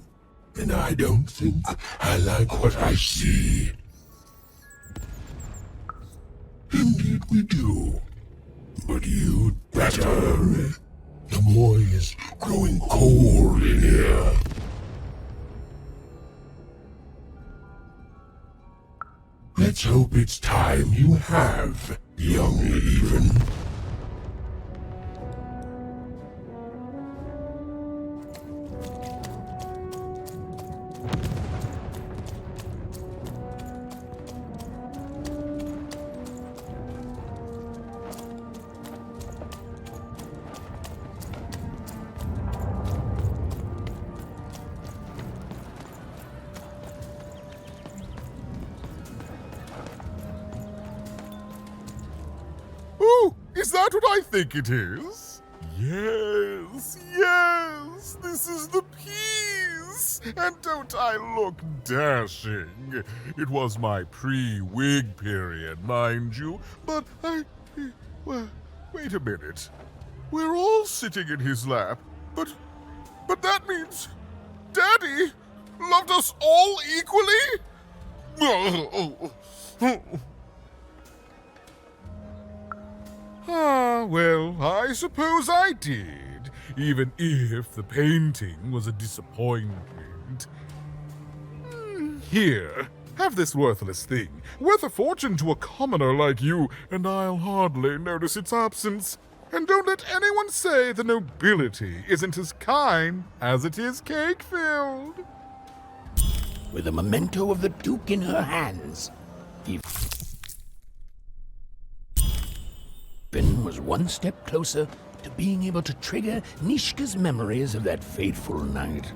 and I don't think I like what I see. Indeed we do. But you'd better hurry. The boy is growing cold in here. Let's hope it's time you have, young even. Is that what I think it is? Yes, yes, this is the piece! And don't I look dashing? It was my pre-wig period, mind you, but well, wait a minute. We're all sitting in his lap, but that means Daddy loved us all equally? Well, I suppose I did, even if the painting was a disappointment. Here, have this worthless thing, worth a fortune to a commoner like you, and I'll hardly notice its absence. And don't let anyone say the nobility isn't as kind as it is cake-filled. With a memento of the Duke in her hands, Finn was one step closer to being able to trigger Nishka's memories of that fateful night.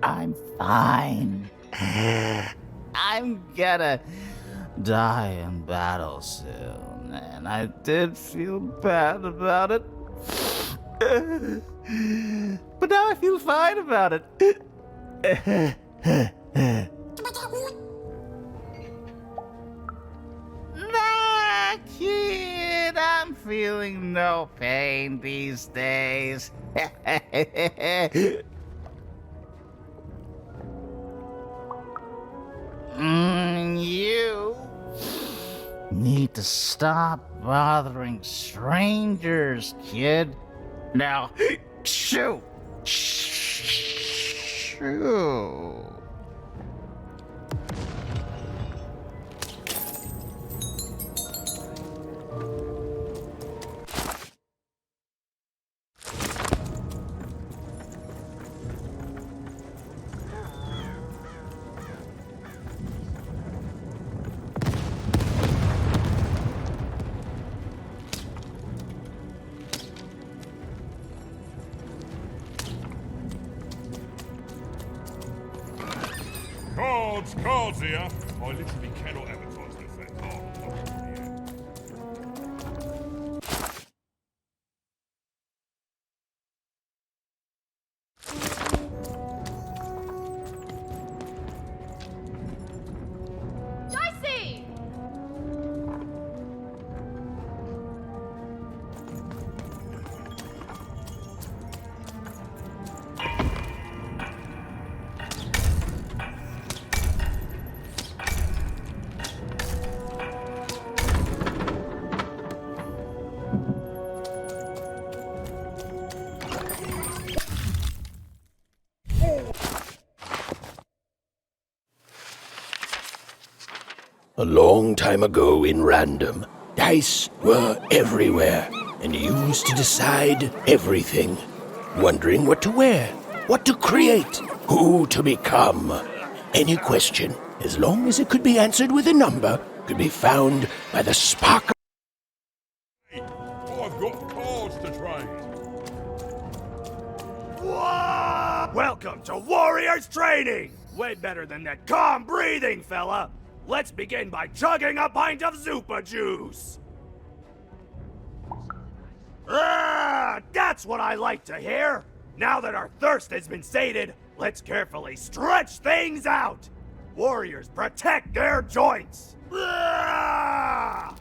I'm fine. I'm gonna die in battle soon, and I did feel bad about it. But now I feel fine about it. Nah, kid, I'm feeling no pain these days. You need to stop bothering strangers, kid. Now, shoo! Shoo! Cards here! I literally cannot advertise this at all. Dicey! A long time ago in Random, dice were everywhere and used to decide everything. Wondering what to wear, what to create, who to become. Any question, as long as it could be answered with a number, could be found by the spark. I've got cards to trade. Welcome to Warriors Training! Way better than that calm breathing, fella! Let's begin by chugging a pint of Zupa juice! That's what I like to hear! Now that our thirst has been sated, let's carefully stretch things out! Warriors protect their joints! Now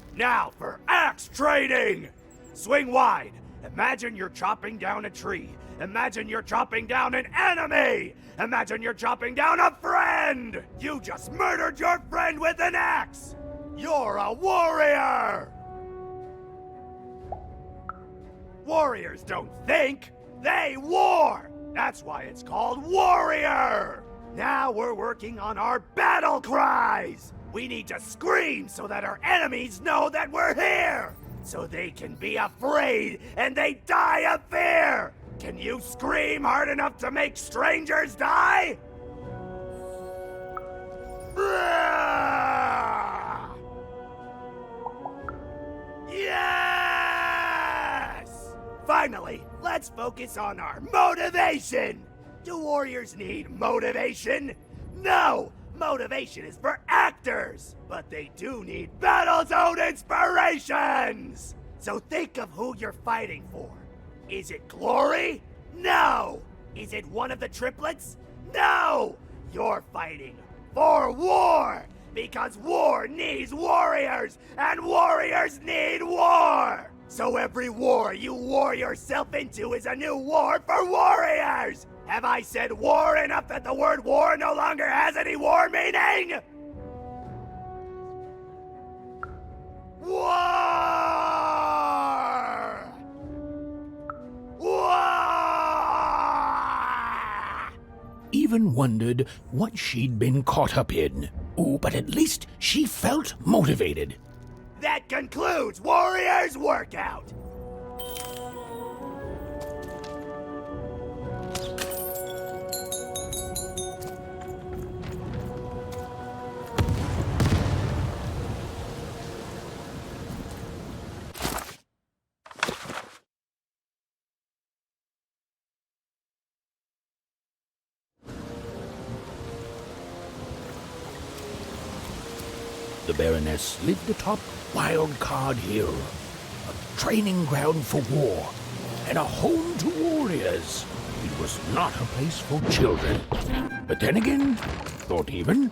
for axe training! Swing wide. Imagine you're chopping down a tree. Imagine you're chopping down an enemy! Imagine you're chopping down a friend! You just murdered your friend with an axe! You're a warrior! Warriors don't think, they war! That's why it's called warrior! Now Now we're working on our battle cries! We need to scream so that our enemies know that we're here! So they can be afraid and they die of fear! Can you scream hard enough to make strangers die? Yes! Finally, let's focus on our motivation! Do warriors need motivation? No! Motivation is for actors! But they do need battle zone inspirations! So think of who you're fighting for. Is it glory? No! Is it one of the triplets? No! You're fighting for war! Because war needs warriors! And warriors need war! So every war you war yourself into is a new war for warriors! Have I said war enough that the word war no longer has any war meaning? War! War! Even wondered what she'd been caught up in. Ooh, but at least she felt motivated. That concludes Warriors Workout! The Baroness lived atop Wildcard Hill, a training ground for war, and a home to warriors. It was not a place for children. But then again, thought even,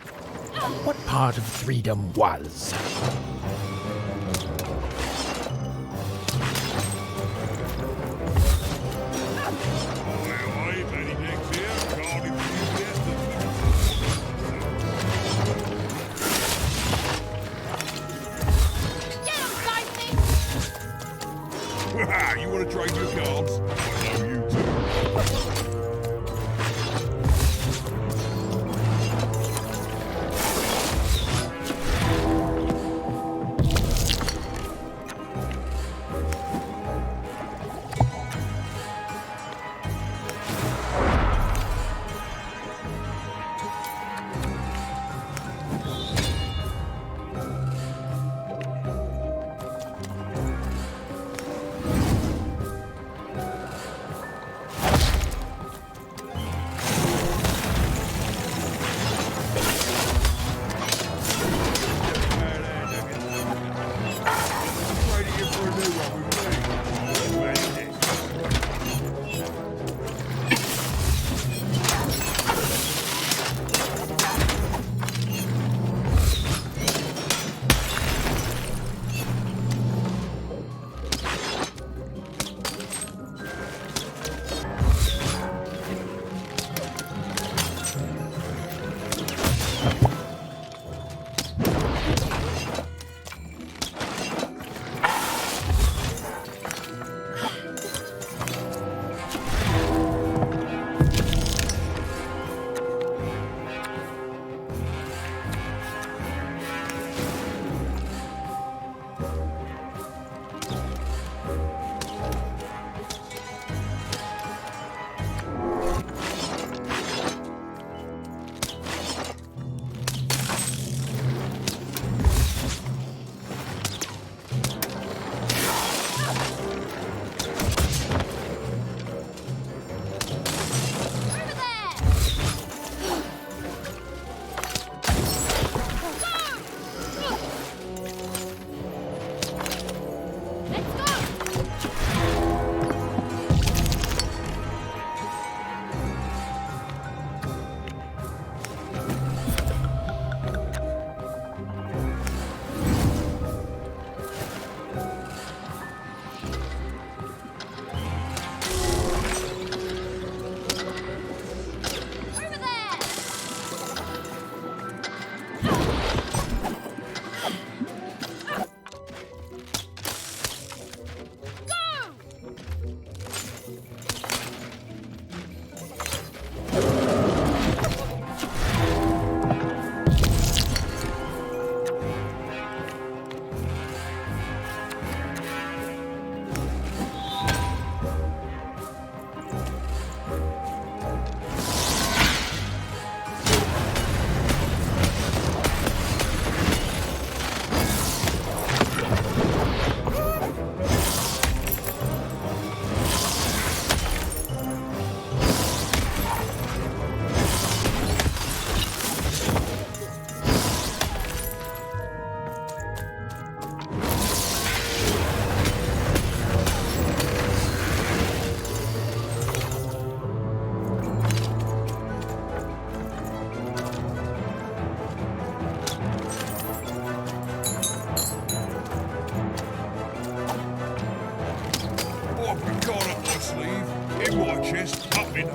what part of freedom was? You want to trade your cards? I know you do.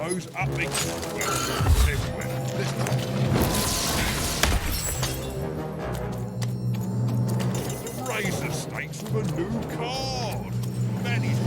goes up the raise the stakes with a new card. Man, he's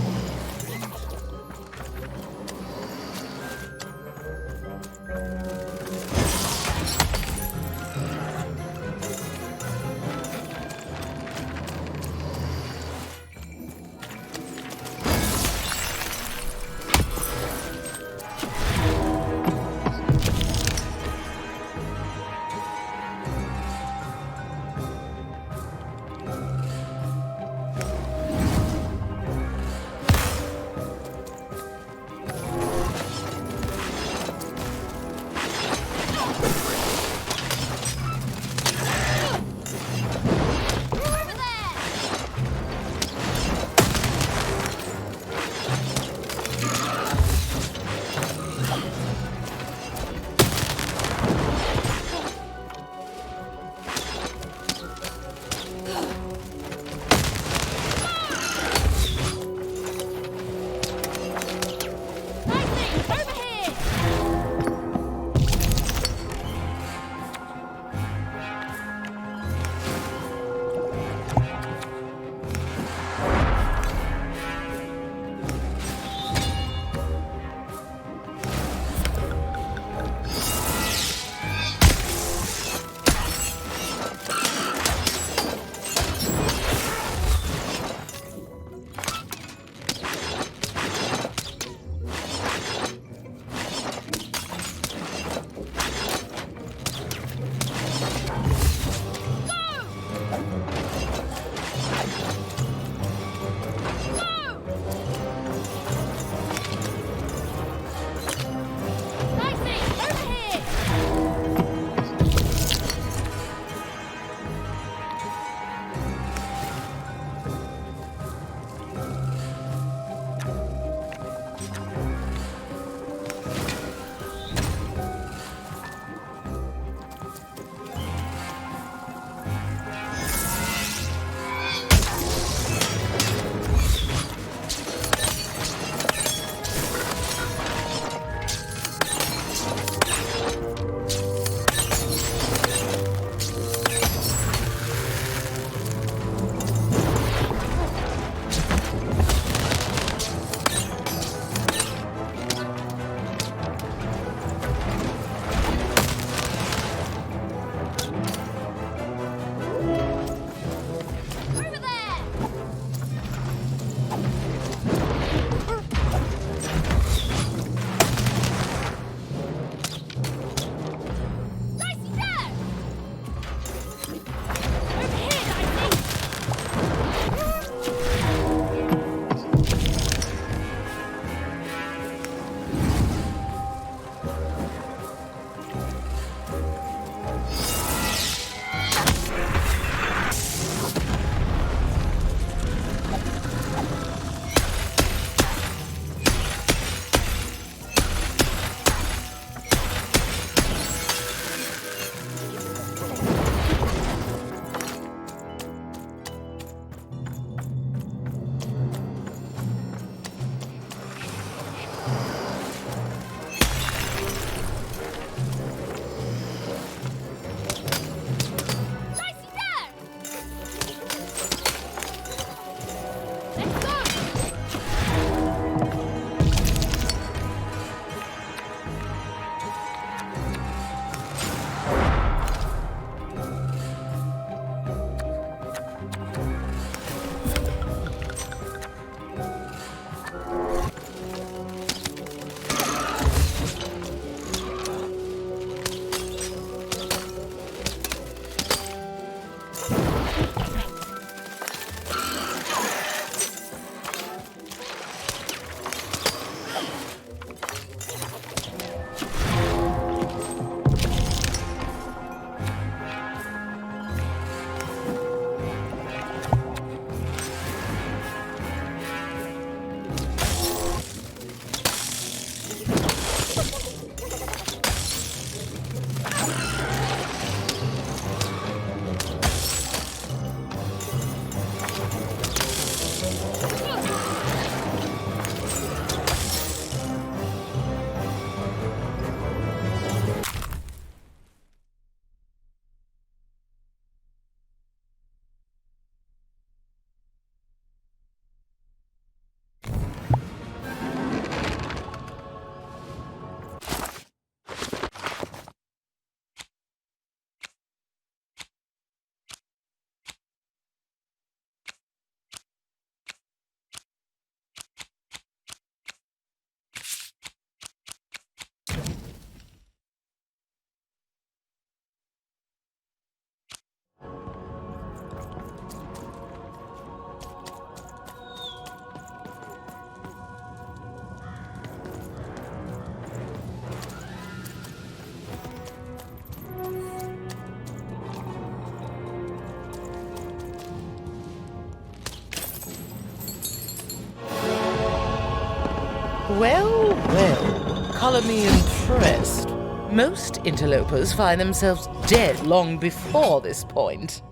Well, well, color me impressed. Most interlopers find themselves dead long before this point.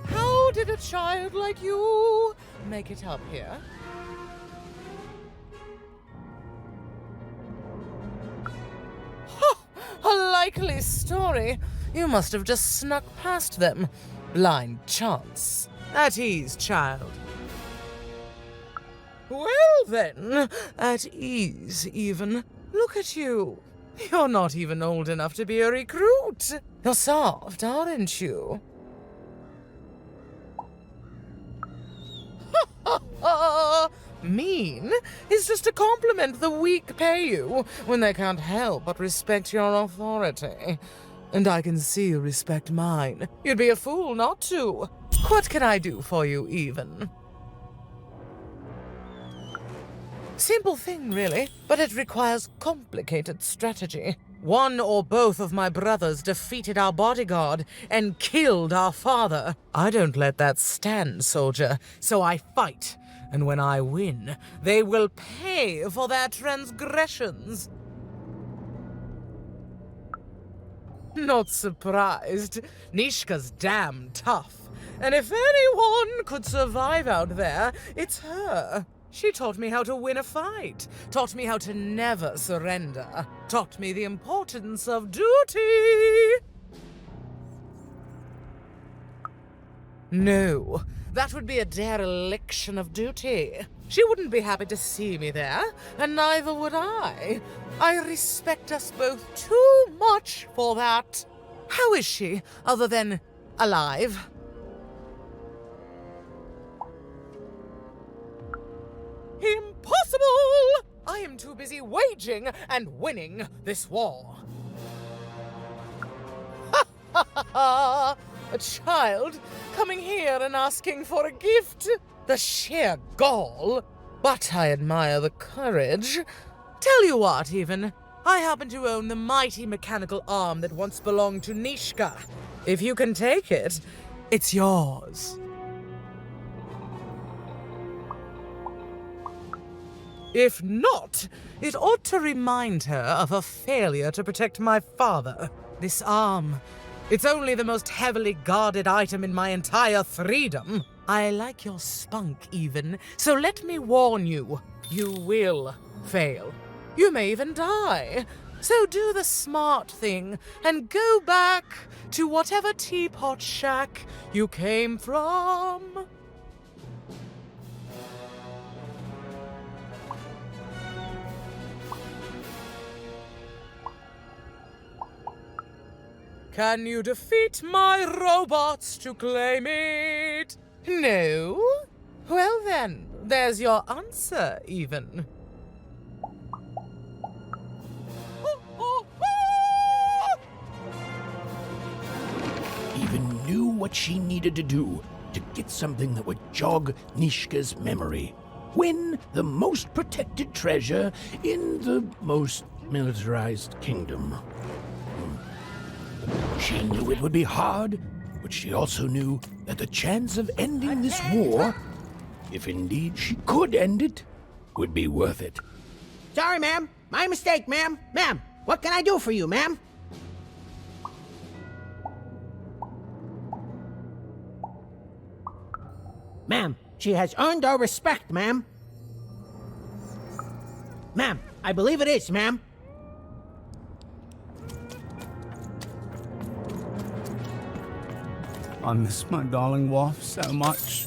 How did a child like you make it up here? A likely story. You must have just snuck past them. Blind chance. At ease, child. Well then, at ease even. Look at you. You're not even old enough to be a recruit. You're soft, aren't you? Mean is just a compliment the weak pay you when they can't help but respect your authority. And I can see you respect mine. You'd be a fool not to. What can I do for you, even? Simple thing, really, but it requires complicated strategy. One or both of my brothers defeated our bodyguard and killed our father. I don't let that stand, soldier, so I fight. And when I win, they will pay for their transgressions. Not surprised. Nishka's damn tough. And if anyone could survive out there, it's her. She taught me how to win a fight, taught me how to never surrender, taught me the importance of duty. No, that would be a dereliction of duty. She wouldn't be happy to see me there, and neither would I. I respect us both too much for that. How is she, other than alive? Impossible! I am too busy waging and winning this war. Ha ha ha ha! A child coming here and asking for a gift? The sheer gall! But I admire the courage. Tell you what, even. I happen to own the mighty mechanical arm that once belonged to Nishka. If you can take it, it's yours. If not, it ought to remind her of her failure to protect my father. This arm, it's only the most heavily guarded item in my entire freedom. I like your spunk, even, so let me warn you, you will fail. You may even die. So do the smart thing and go back to whatever teapot shack you came from. Can you defeat my robots to claim it? No? Well then, there's your answer, even. Even knew what she needed to do to get something that would jog Nishka's memory. Win the most protected treasure in the most militarized kingdom. She knew it would be hard, but she also knew that the chance of ending this war, if indeed she could end it, would be worth it. Sorry, ma'am. My mistake, ma'am. Ma'am, what can I do for you, ma'am? Ma'am, she has earned our respect, ma'am. Ma'am, I believe it is, ma'am. I miss my darling wife so much.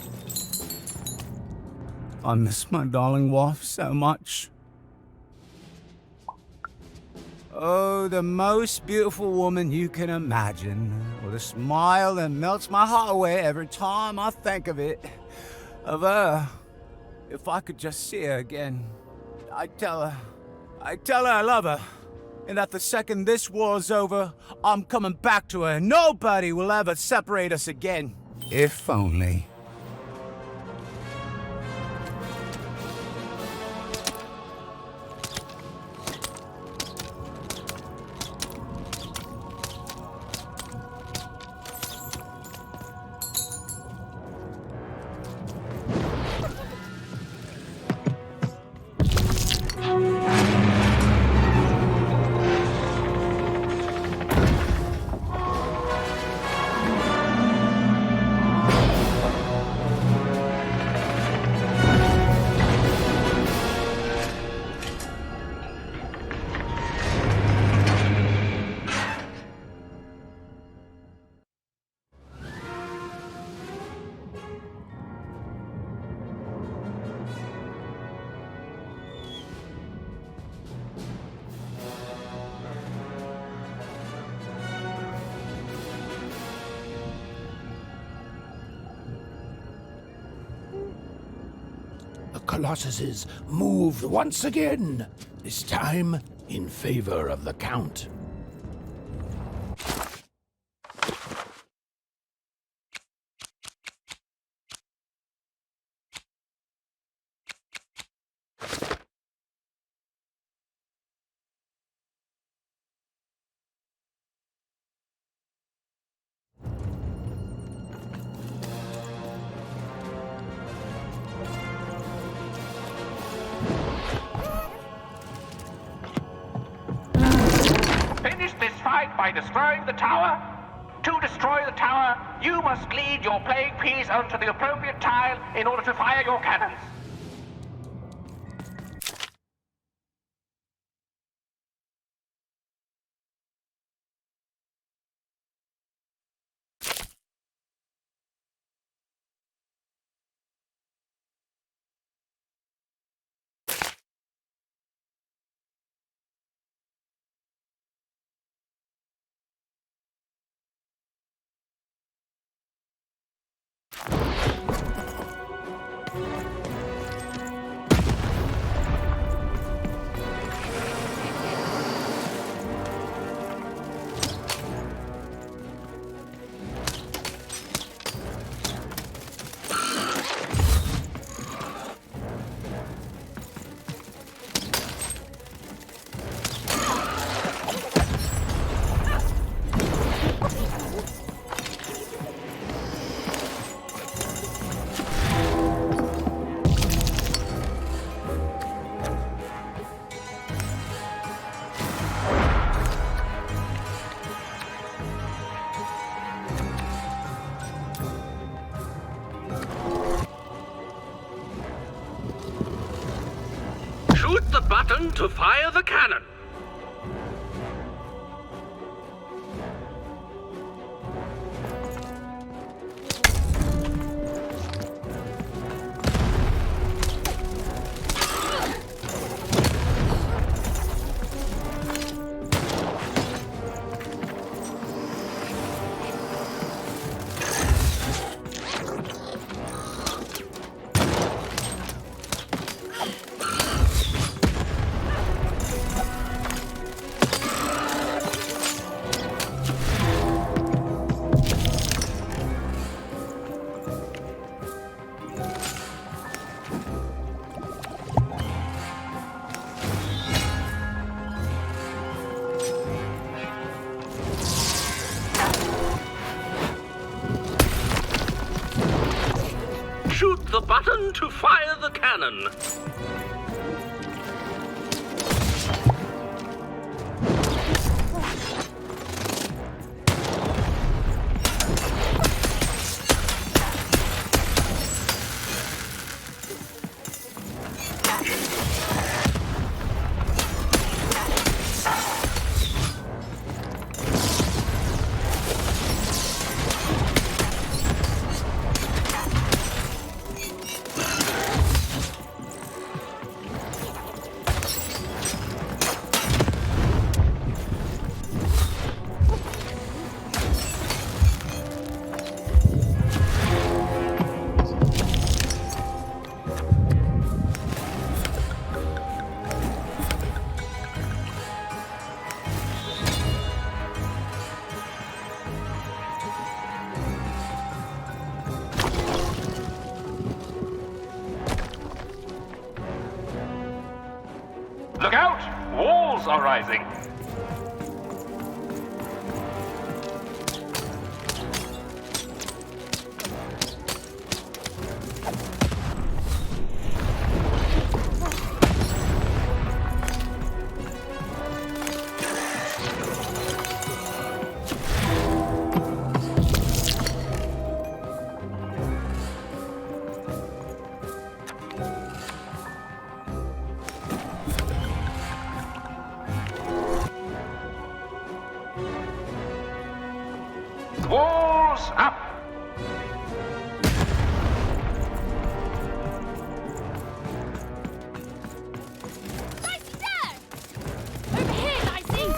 I miss my darling wife so much. Oh, the most beautiful woman you can imagine, with a smile that melts my heart away every time I think of it. Of her. If I could just see her again, I'd tell her I love her. And that the second this war's over, I'm coming back to her. Nobody will ever separate us again. If only. colossuses moved once again, this time in favor of the Count. Finish this fight by destroying the tower. To destroy the tower, you must lead your playing piece onto the appropriate tile in order to fire your cannons. Shoot the button to fire the cannon. Shoot the button to fire the cannon. Look out! Walls are rising. Walls up! Over here, Dicey!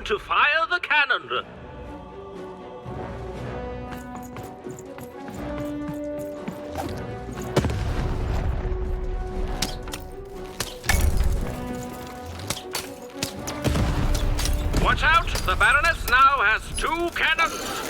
button to fire the cannon. Watch out! The Baroness now has 2 cannons!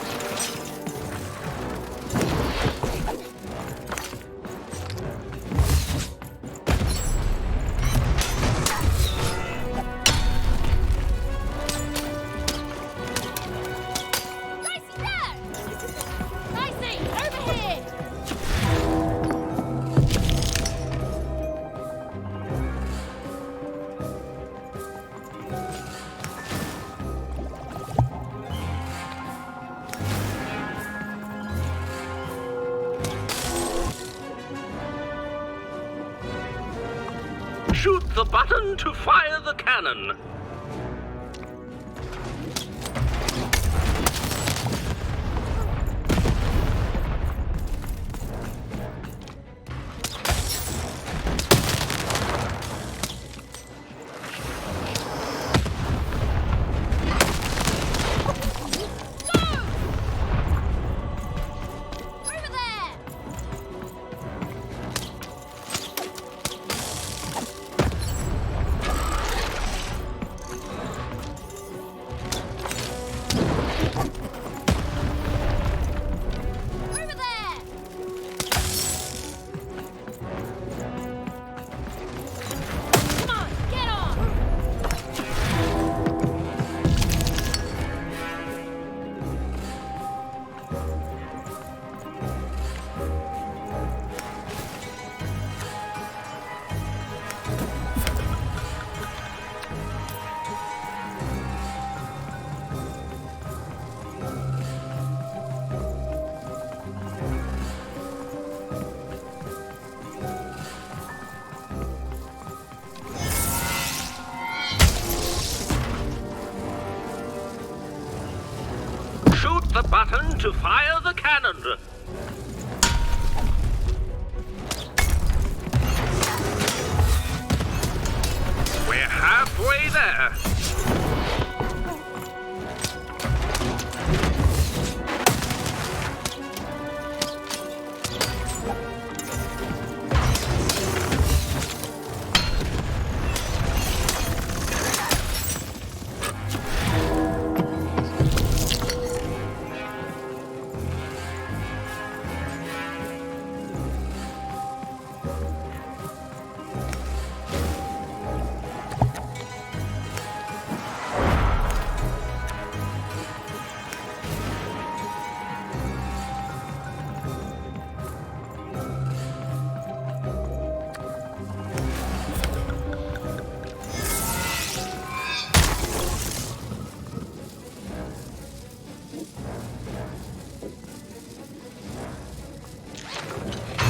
Shoot the button to fire the cannon. The button to fire the cannon. We're halfway there.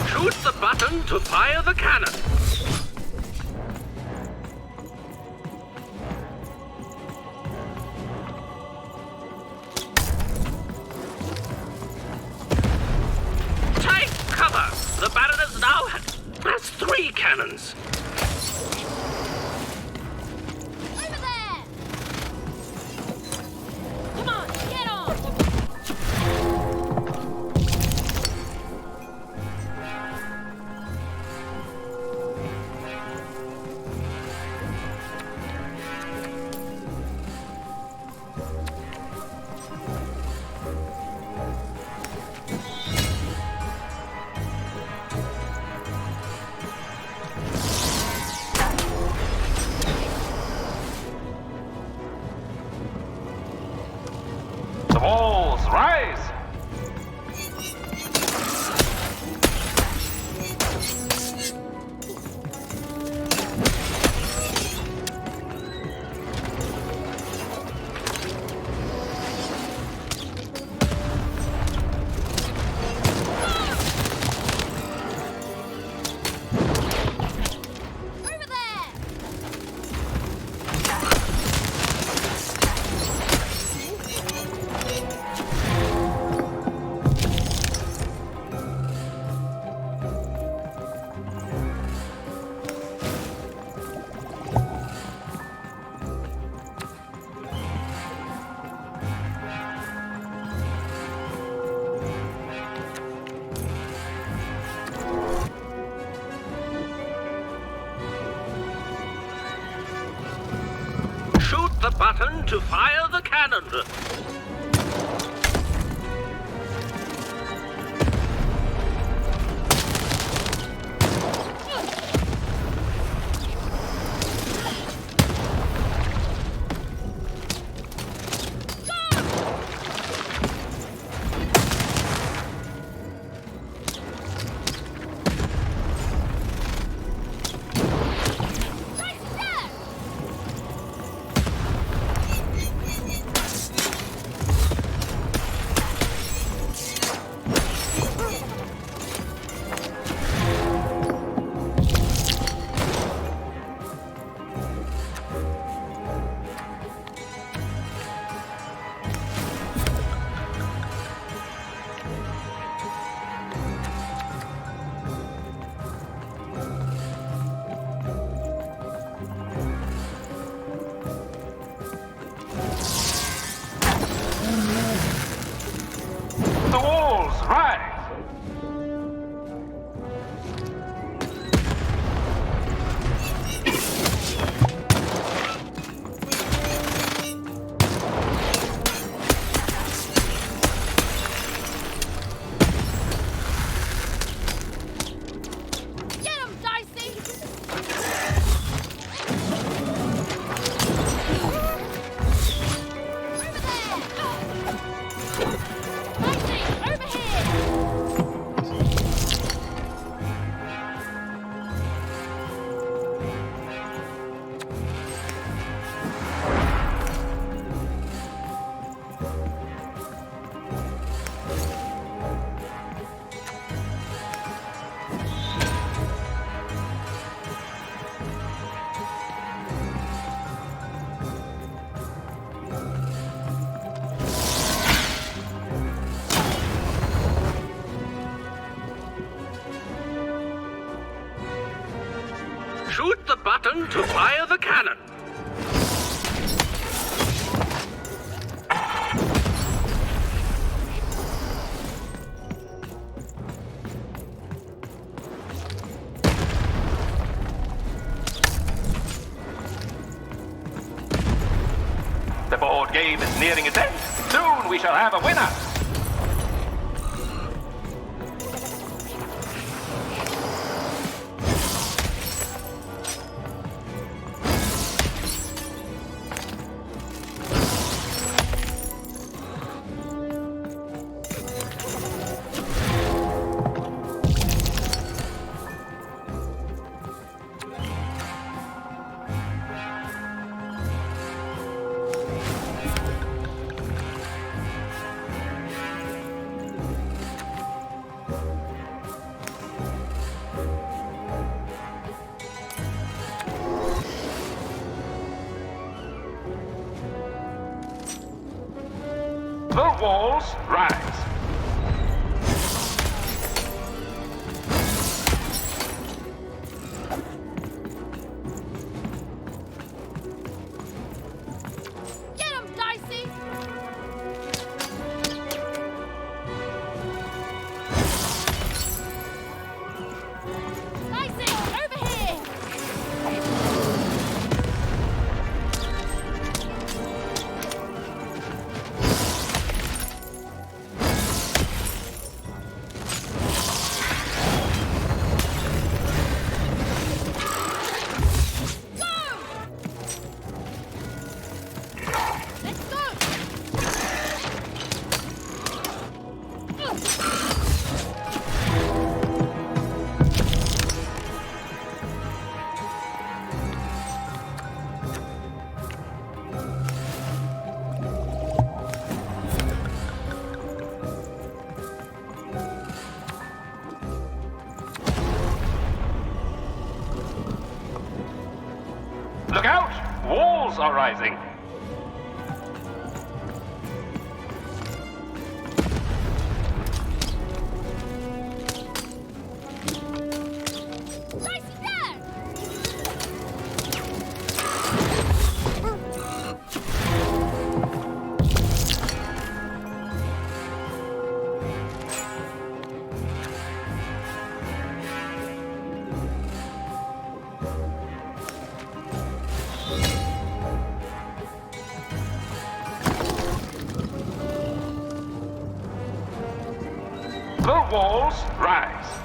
Shoot the button to fire the cannon. Take cover! The Baroness now has 3 cannons. Over there! Come on, get on! button to fire the cannon. The walls rise! Get him, Dicey! Shoot the button to fire the cannon. The board game is nearing its end. Soon we shall have a winner. The walls rise. Get him, Dicey! Dicey, over here! Look out! Walls are rising. The walls rise.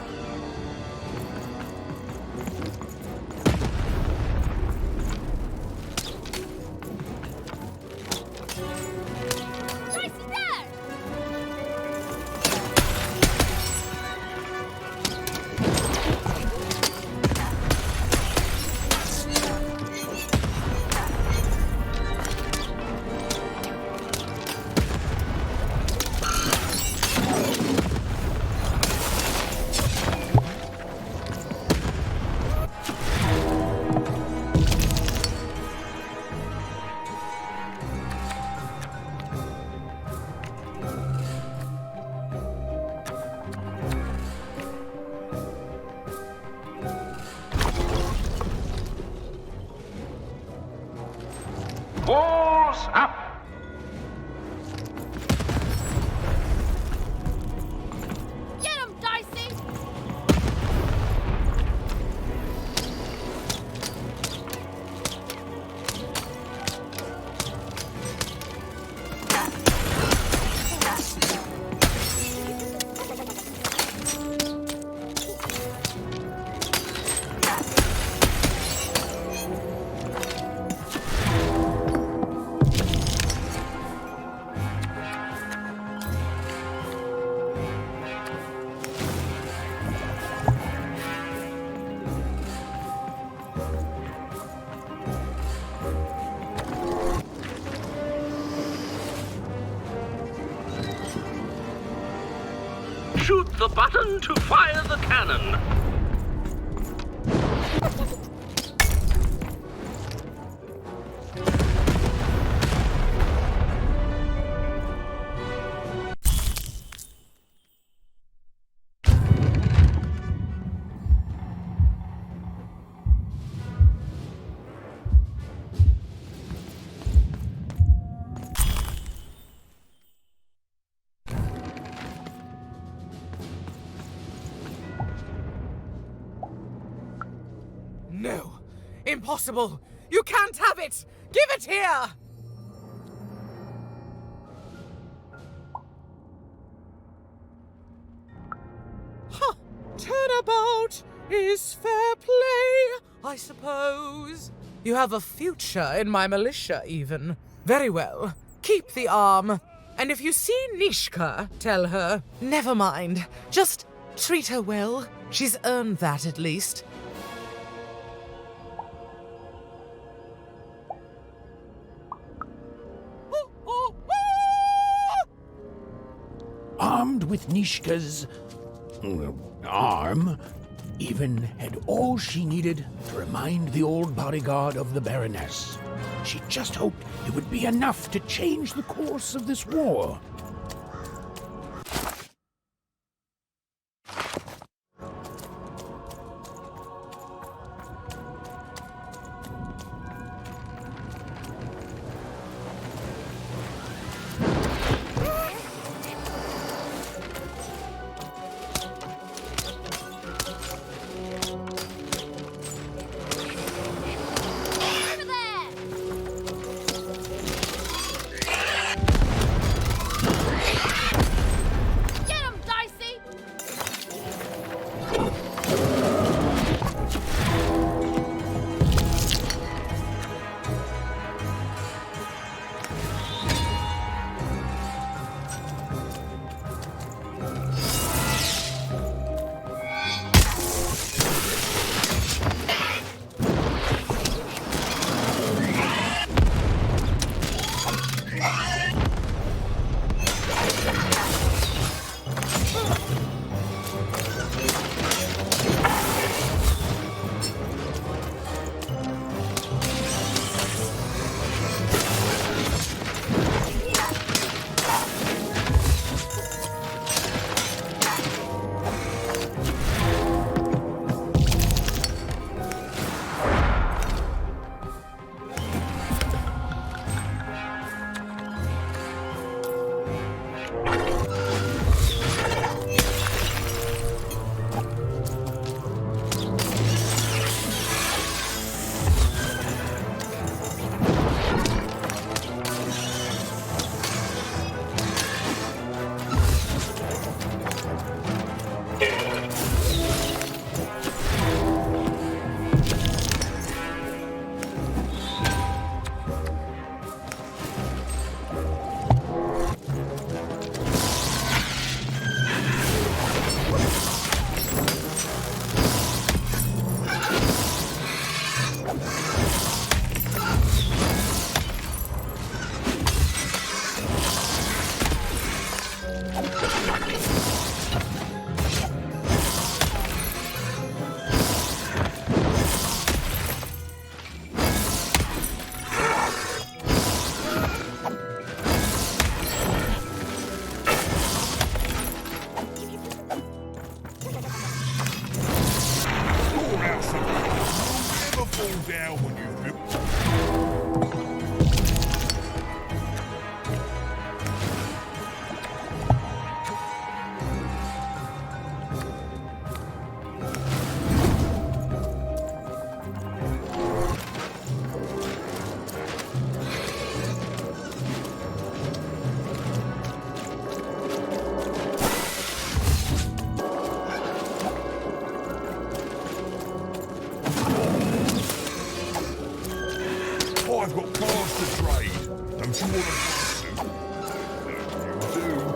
Walls up. Get him, Dicey! Shoot the button to fire the cannon. No! Impossible! You can't have it! Give it here! Huh! Turnabout is fair play, I suppose. You have a future in my militia, even. Very well. Keep the arm. And if you see Nishka, tell her, never mind. Just treat her well. She's earned that, at least. Armed with Nishka's arm, even had all she needed to remind the old bodyguard of the Baroness. She just hoped it would be enough to change the course of this war. I've got cars to trade. Don't you want to buy them? You do.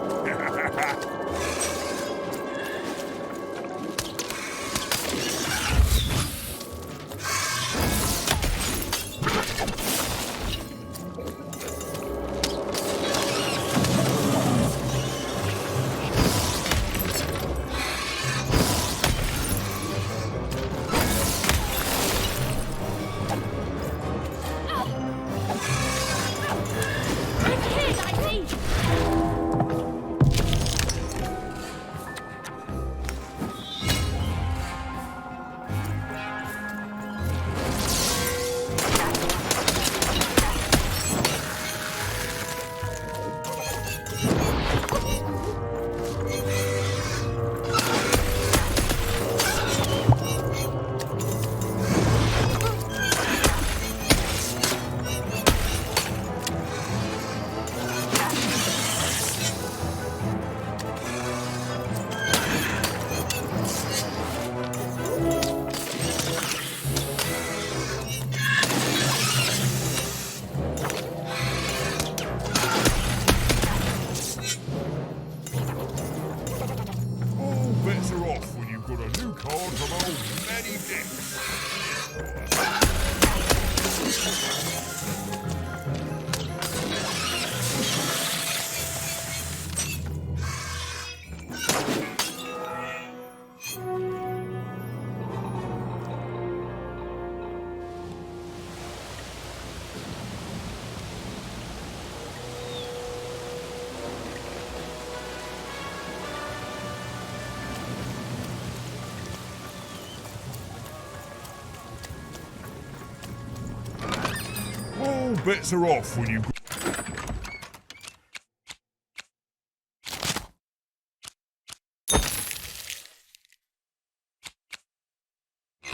All bets are off when you...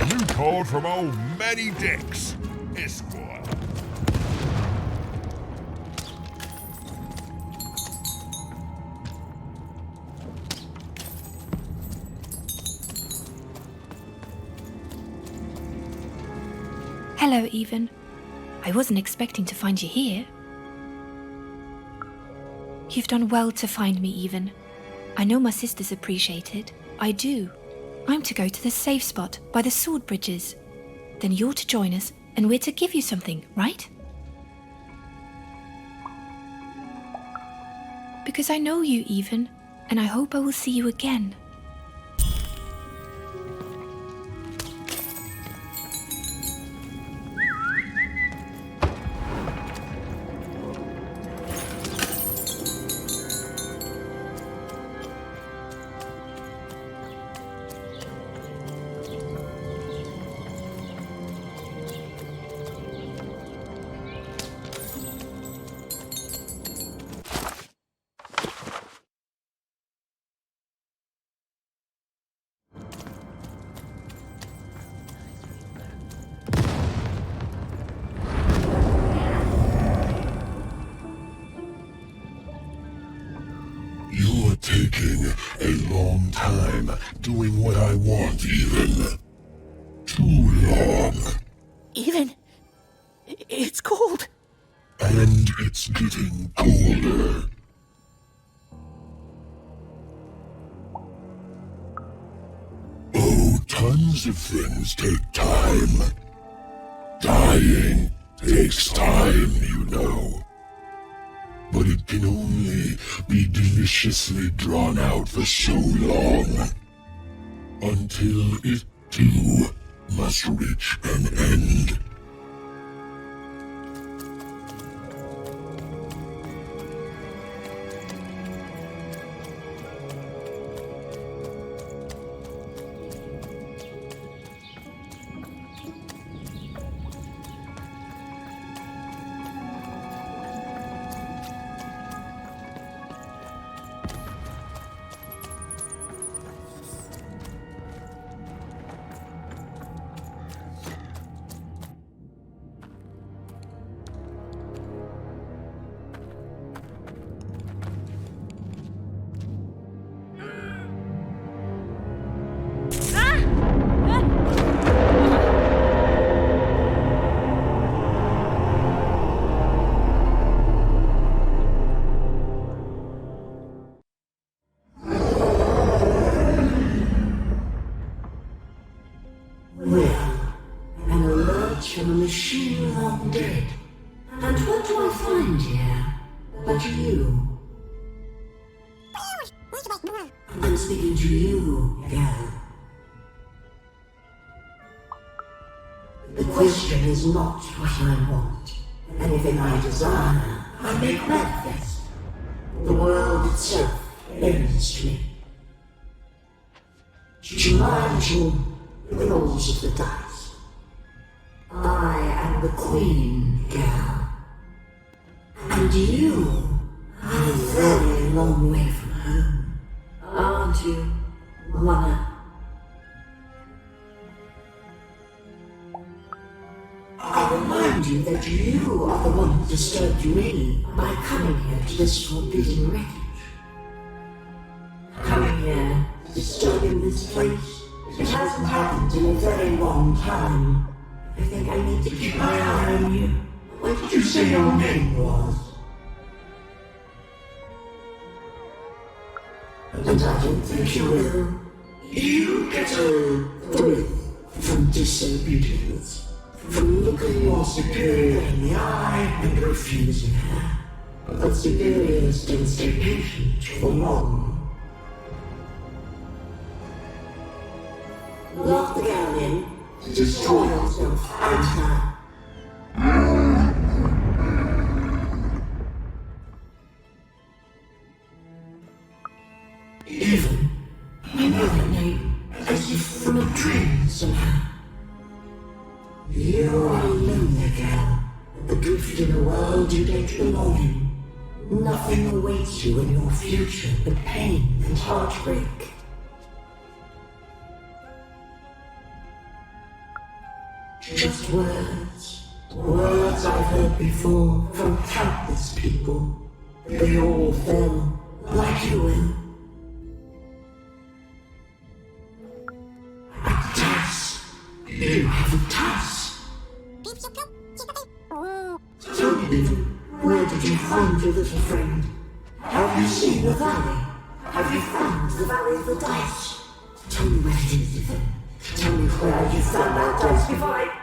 New card from old Manny Dex, Esquire. Hello, Even. I wasn't expecting to find you here. You've done well to find me, Even. I know my sisters appreciate it. I do. I'm to go to the safe spot by the sword bridges. Then you're to join us, and we're to give you something, right? Because I know you, Even, and I hope I will see you again. You're taking a long time doing what I want, Even. Too long. Even, it's cold. And it's getting colder. Oh, tons of things take time. Dying takes time, you know. but it can only be deliciously drawn out for so long. Until it, too, must reach an end. An alert from a machine long dead. And what do I find here but you? I'm speaking to you, girl. The question is not what I want. Anything I desire, I make manifest. The world itself bends to me. To mind you, the rolls of the dice. I am the queen, girl. And you are a very long way from home, aren't you, Wanna? I remind you that you are the one who disturbed me by coming here to this forbidden wreckage. Coming here, disturbing this place. It hasn't happened in a very long time. I think I need to keep my eye on you. What did you say your name was? And I don't think you will. You get a thrill from disobedience. From looking your superior in the eye and refusing her. But superiors don't stay patient for long. Lock the girl in, destroy yourself and her. Even, I know her name, as if from a dream somehow. You are a lonely girl, adrift in a world you don't belong in. Nothing awaits you in your future but pain and heartbreak. Just words. Words I've heard before from countless people. They all fell like you will. A task. You have a task. Tell me, where did you find your little friend? Have you seen the valley? Have you found the valley of the dice? Tell me where it is, Ethan. Tell me where you found that dice before I...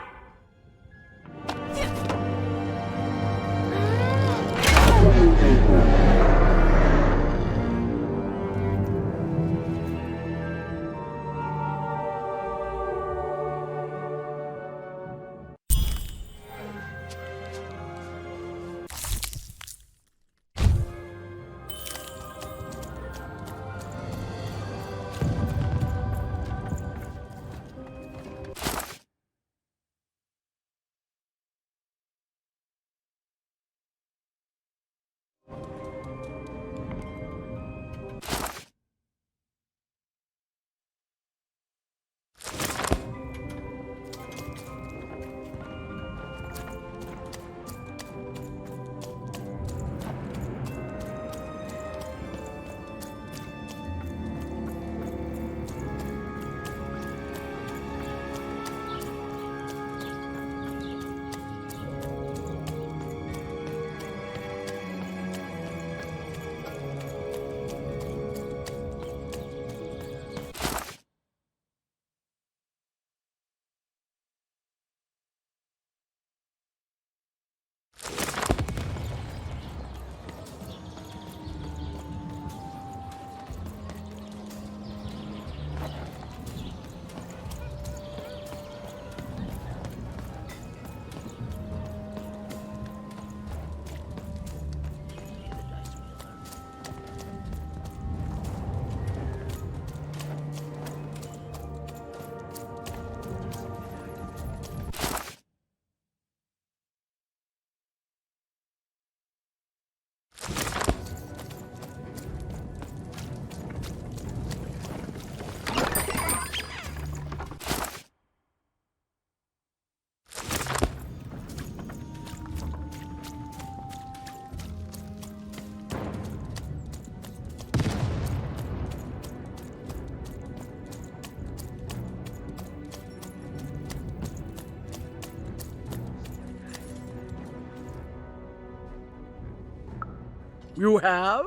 You have?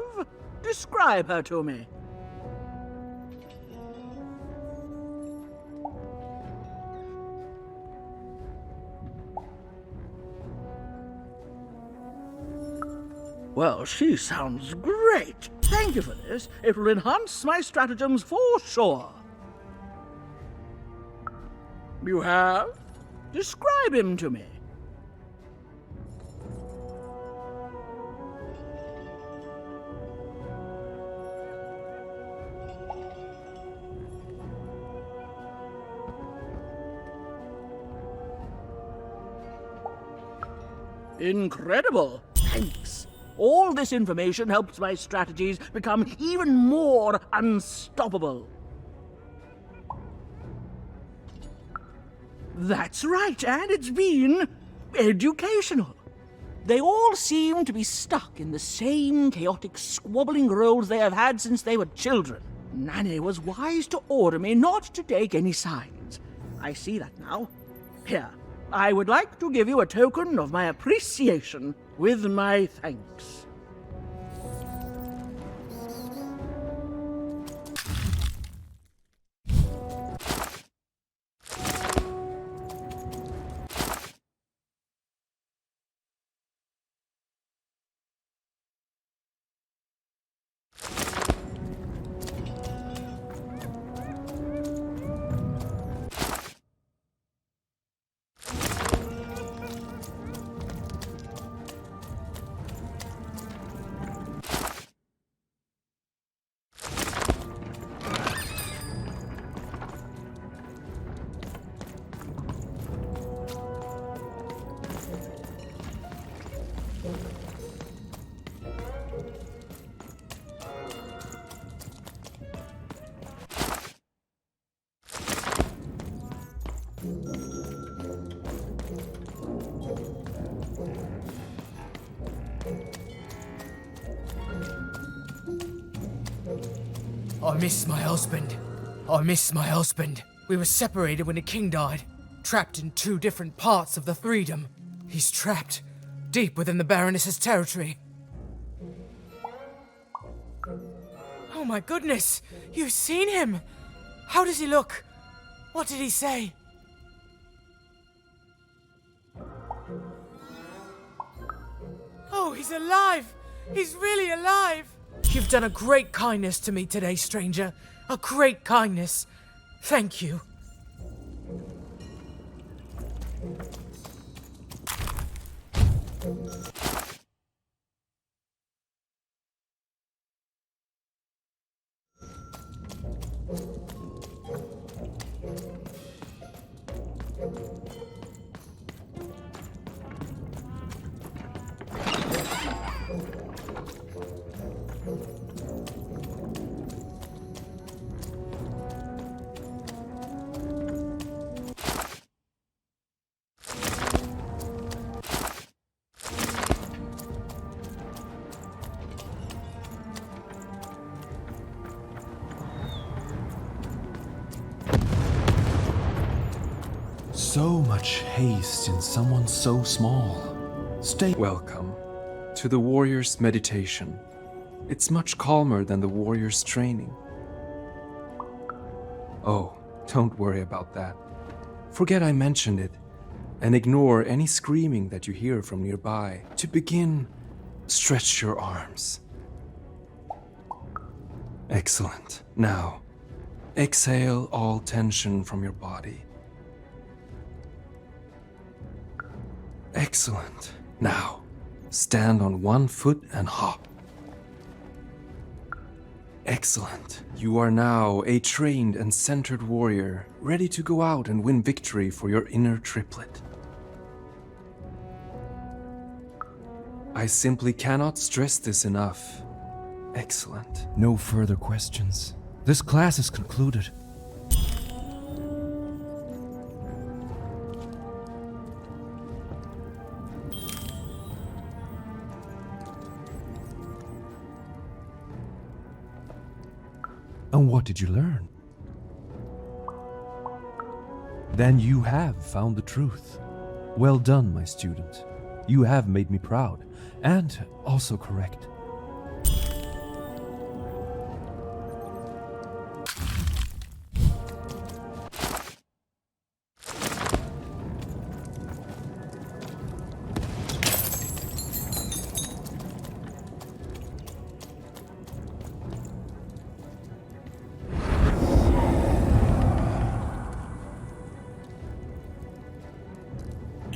Describe her to me. Well, she sounds great. Thank you for this. It will enhance my stratagems for sure. You have? Describe him to me. Incredible. Thanks. All this information helps my strategies become even more unstoppable. That's right, and it's been educational. They all seem to be stuck in the same chaotic, squabbling roles they have had since they were children. Nanny was wise to order me not to take any sides. I see that now. Here, I would like to give you a token of my appreciation with my thanks. I miss my husband. I miss my husband. We were separated when the king died, trapped in two different parts of the Threedom. He's trapped deep within the Baroness's territory. Oh my goodness! You've seen him! How does he look? What did he say? Oh, he's alive! He's really alive! You've done a great kindness to me today, stranger. A great kindness. Thank you. So much haste in someone so small. Welcome to the warrior's meditation. It's much calmer than the warrior's training. Oh, don't worry about that. Forget I mentioned it, and ignore any screaming that you hear from nearby. To begin, stretch your arms. Excellent. Now, exhale all tension from your body. Excellent. Now, stand on one foot and hop. Excellent. You are now a trained and centered warrior, ready to go out and win victory for your inner triplet. I simply cannot stress this enough. Excellent. No further questions. This class is concluded. And what did you learn? Then you have found the truth. Well done, my student. You have made me proud, and also correct.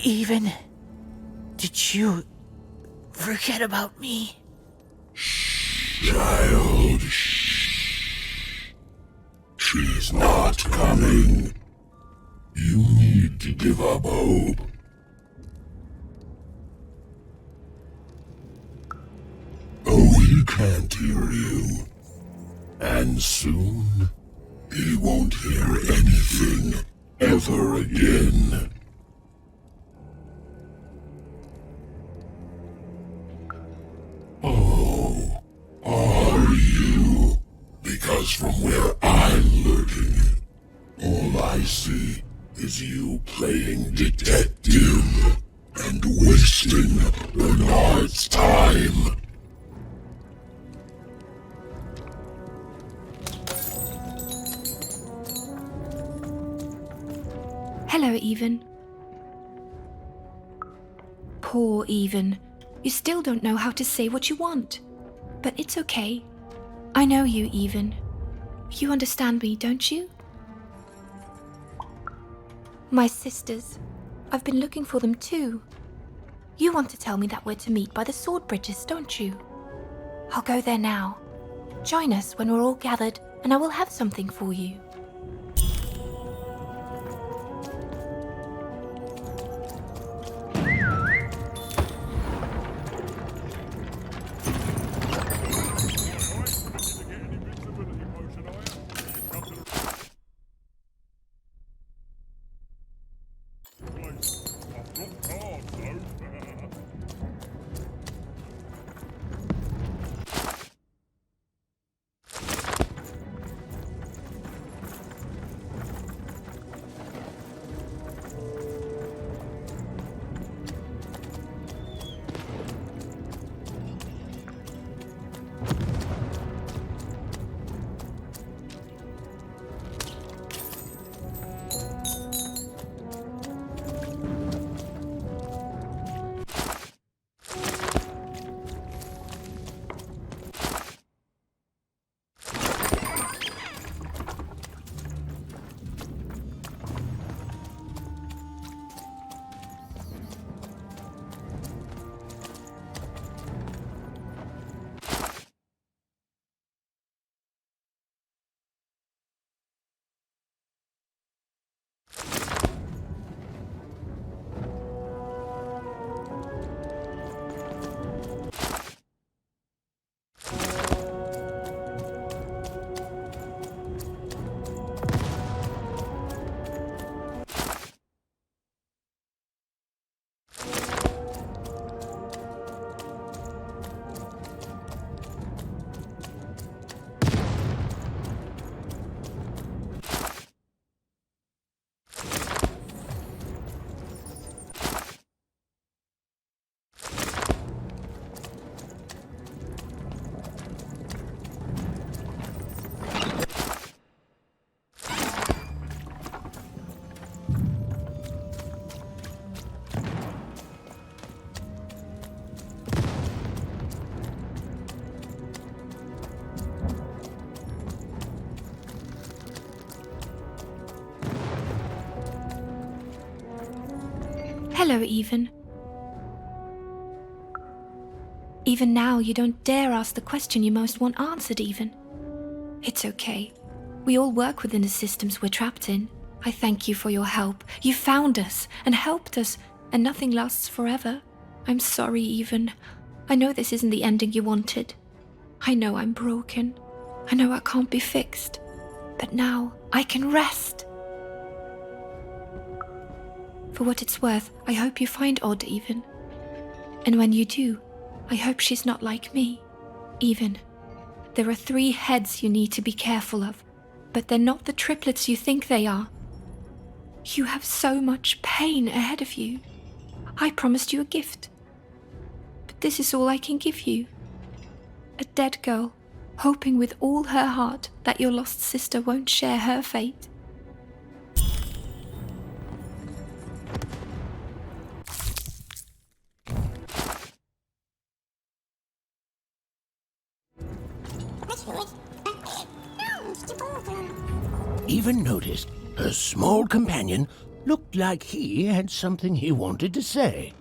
Even, did you forget about me? Child, shh. She's not coming. You need to give up hope. Oh, he can't hear you. And soon, he won't hear anything ever again. Oh, are you? Because from where I'm lurking, all I see is you playing detective and wasting Bernard's time. Hello, Even. Poor Even. You still don't know how to say what you want. But it's okay. I know you, Even. You understand me, don't you? My sisters. I've been looking for them too. You want to tell me that we're to meet by the sword bridges, don't you? I'll go there now. Join us when we're all gathered, and I will have something for you. Hello, Even. Even now, you don't dare ask the question you most want answered, Even. It's okay. We all work within the systems we're trapped in. I thank you for your help. You found us and helped us, and nothing lasts forever. I'm sorry, Even. I know this isn't the ending you wanted. I know I'm broken. I know I can't be fixed. But now, I can rest. For what it's worth, I hope you find Odd, Even. And when you do, I hope she's not like me. Even. There are 3 heads you need to be careful of, but they're not the triplets you think they are. You have so much pain ahead of you. I promised you a gift. But this is all I can give you. A dead girl, hoping with all her heart that your lost sister won't share her fate. Even noticed her small companion Looked like he had something he wanted to say.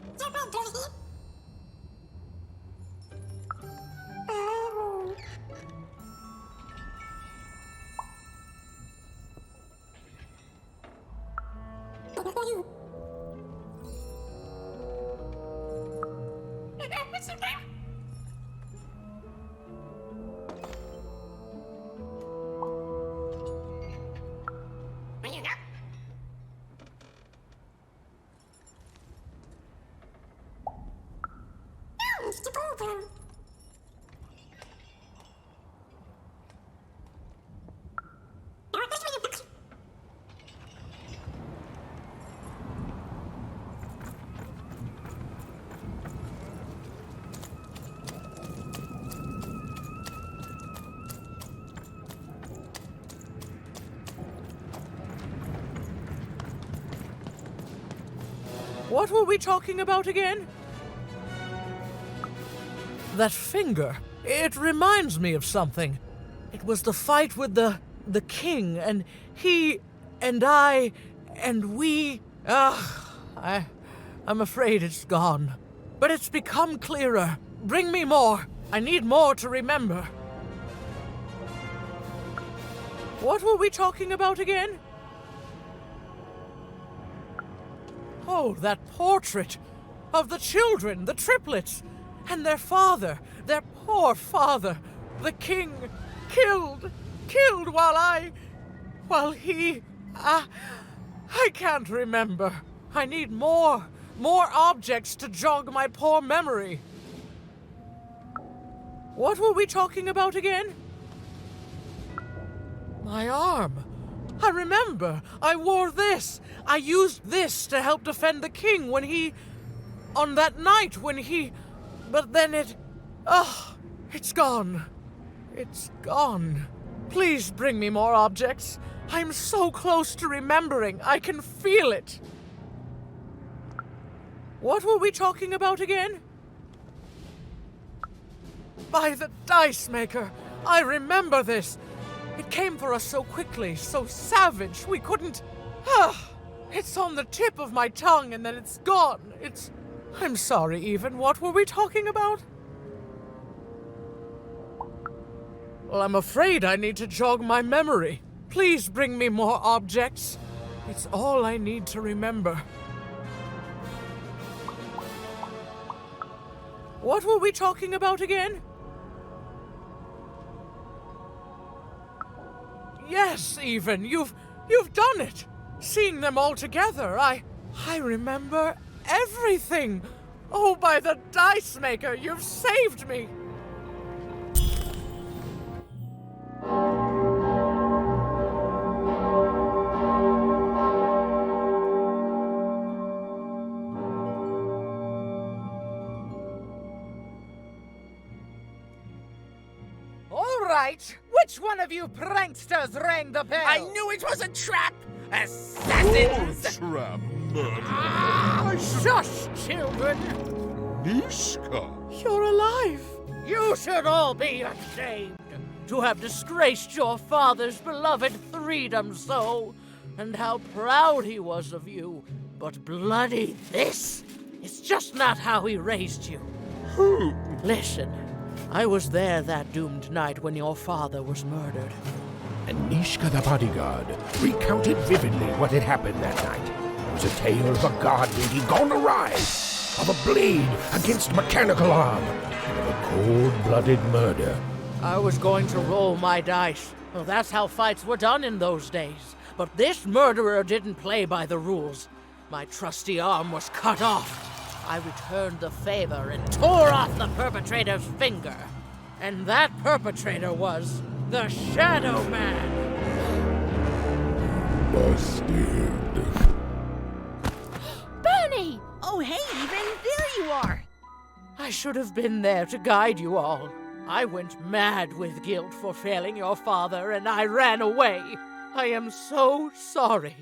What were we talking about again? That finger. It reminds me of something. It was the fight with the king, and he and I and we. I'm afraid it's gone. But it's become clearer. Bring me more. I need more to remember. What were we talking about again? Oh, that portrait of the children, the triplets, and their father, their poor father, the king, killed while he, I can't remember. I need more objects to jog my poor memory. What were we talking about again? My arm. I remember. I wore this. I used this to help defend the king when he... on that night when he... But then it... it's gone. It's gone. Please bring me more objects. I'm so close to remembering. I can feel it. What were we talking about again? By the dice maker. I remember this. It came for us so quickly, so savage, we couldn't... It's on the tip of my tongue and then it's gone. I'm sorry, Even. What were we talking about? Well, I'm afraid I need to jog my memory. Please bring me more objects. It's all I need to remember. What were we talking about again? Yes, Even, you've done it. Seeing them all together, I remember everything. Oh, by the dice maker, you've saved me. Which one of you pranksters rang the bell? I knew it was a trap! Assassins! Oh, trap, murderer! Shush, children! Nishka! You're alive! You should all be ashamed to have disgraced your father's beloved freedom so, and how proud he was of you. But bloody this is just not how he raised you. Who? Listen. I was there that doomed night when your father was murdered. And Nishka the bodyguard recounted vividly what had happened that night. It was a tale of a god lady gone awry, of a blade against mechanical arm, and of a cold-blooded murder. I was going to roll my dice. Well, that's how fights were done in those days. But this murderer didn't play by the rules. My trusty arm was cut off. I returned the favor and tore off the perpetrator's finger. And that perpetrator was the Shadow Man. Busted. Bernie! Oh, hey, Even, there you are. I should have been there to guide you all. I went mad with guilt for failing your father, and I ran away. I am so sorry.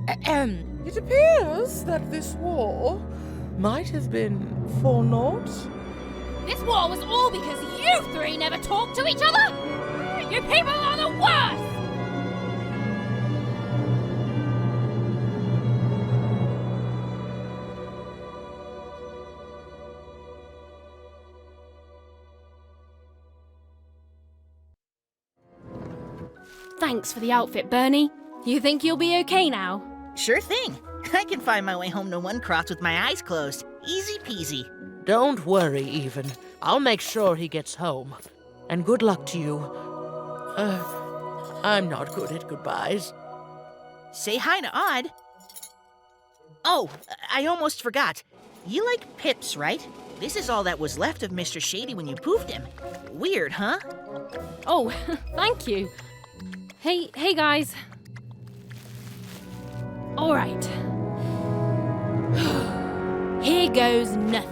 It appears that this war might have been for naught. This war was all because you three never talked to each other! You people are the worst! Thanks for the outfit, Bernie. You think you'll be okay now? Sure thing. I can find my way home to one cross with my eyes closed. Easy peasy. Don't worry, Even. I'll make sure he gets home. And good luck to you. I'm not good at goodbyes. Say hi to Odd. Oh, I almost forgot. You like pips, right? This is all that was left of Mr. Shady when you poofed him. Weird, huh? Oh, thank you. Hey guys. All right. Here goes nothing.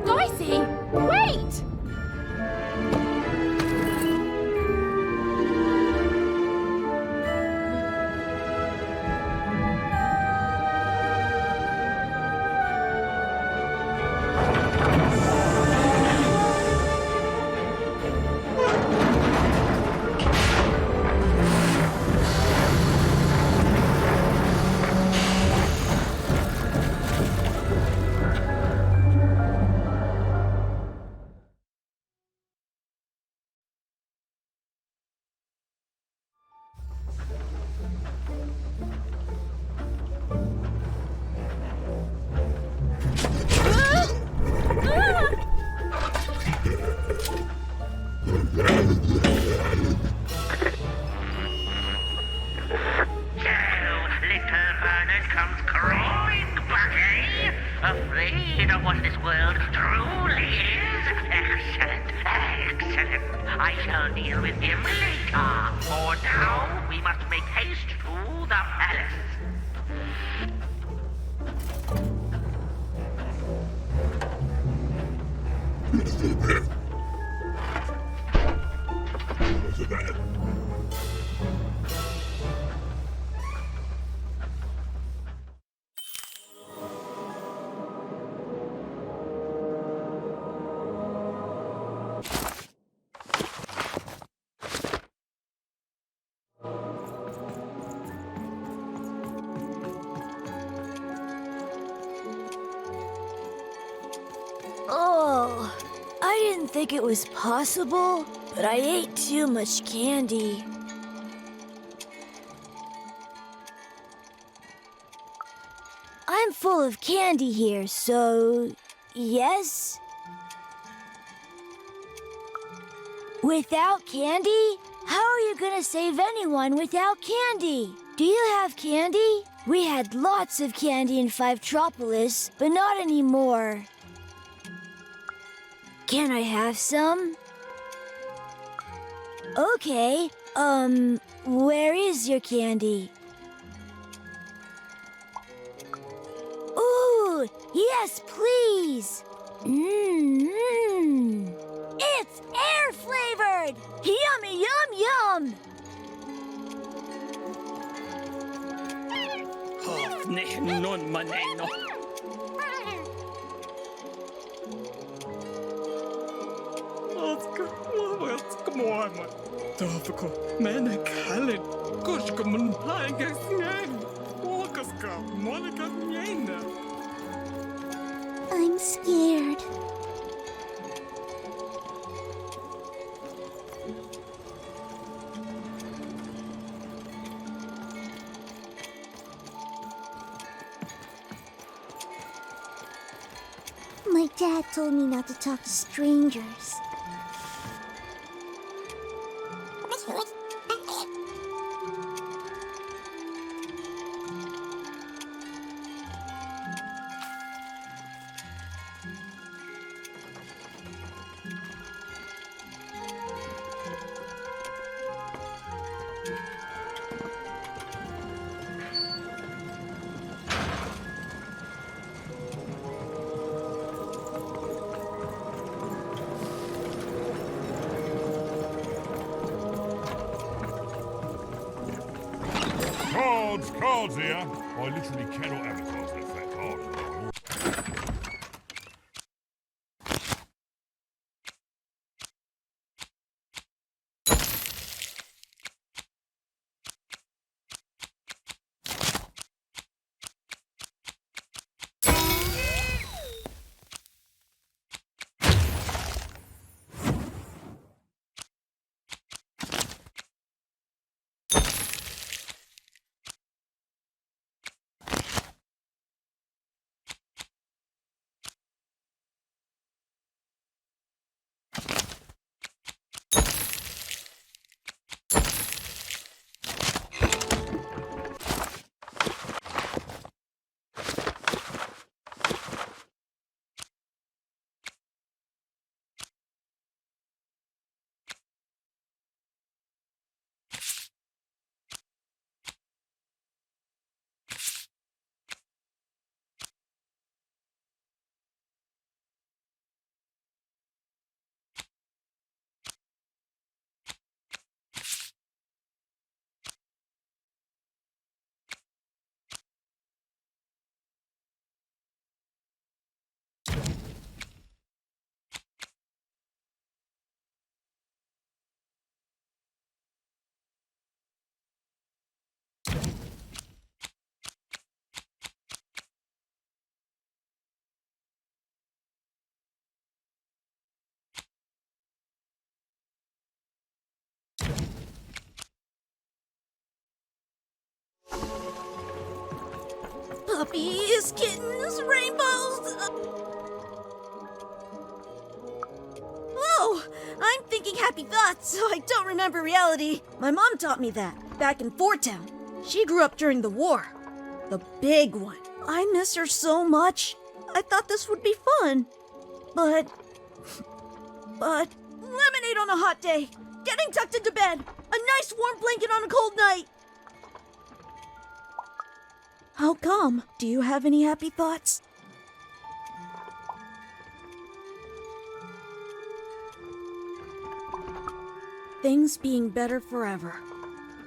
Dicey, wait! Afraid of what this world truly is? Excellent, excellent. I shall deal with him later. For now, we must make haste to the palace. Oh, I didn't think it was possible, but I ate too much candy. I'm full of candy here, so yes? Without candy? How are you gonna save anyone without candy? Do you have candy? We had lots of candy in Fivetropolis, but not anymore. Can I have some? Okay, where is your candy? Ooh, yes, please! Mmm, it's air-flavored! Yummy, yum, yum! Non maneno. Come on, Dafka, man, I can't. Gosh, come on, I guess, I'm scared. My dad told me not to talk to strangers. cards here. I literally cannot advertise that fat card. Puppies, kittens, rainbows. Oh, I'm thinking happy thoughts, so I don't remember reality. My mom taught me that back in Fort Town. She grew up during the war. The big one. I miss her so much. I thought this would be fun. But lemonade on a hot day, getting tucked into bed, a nice warm blanket on a cold night. How come? Do you have any happy thoughts? Things being better forever.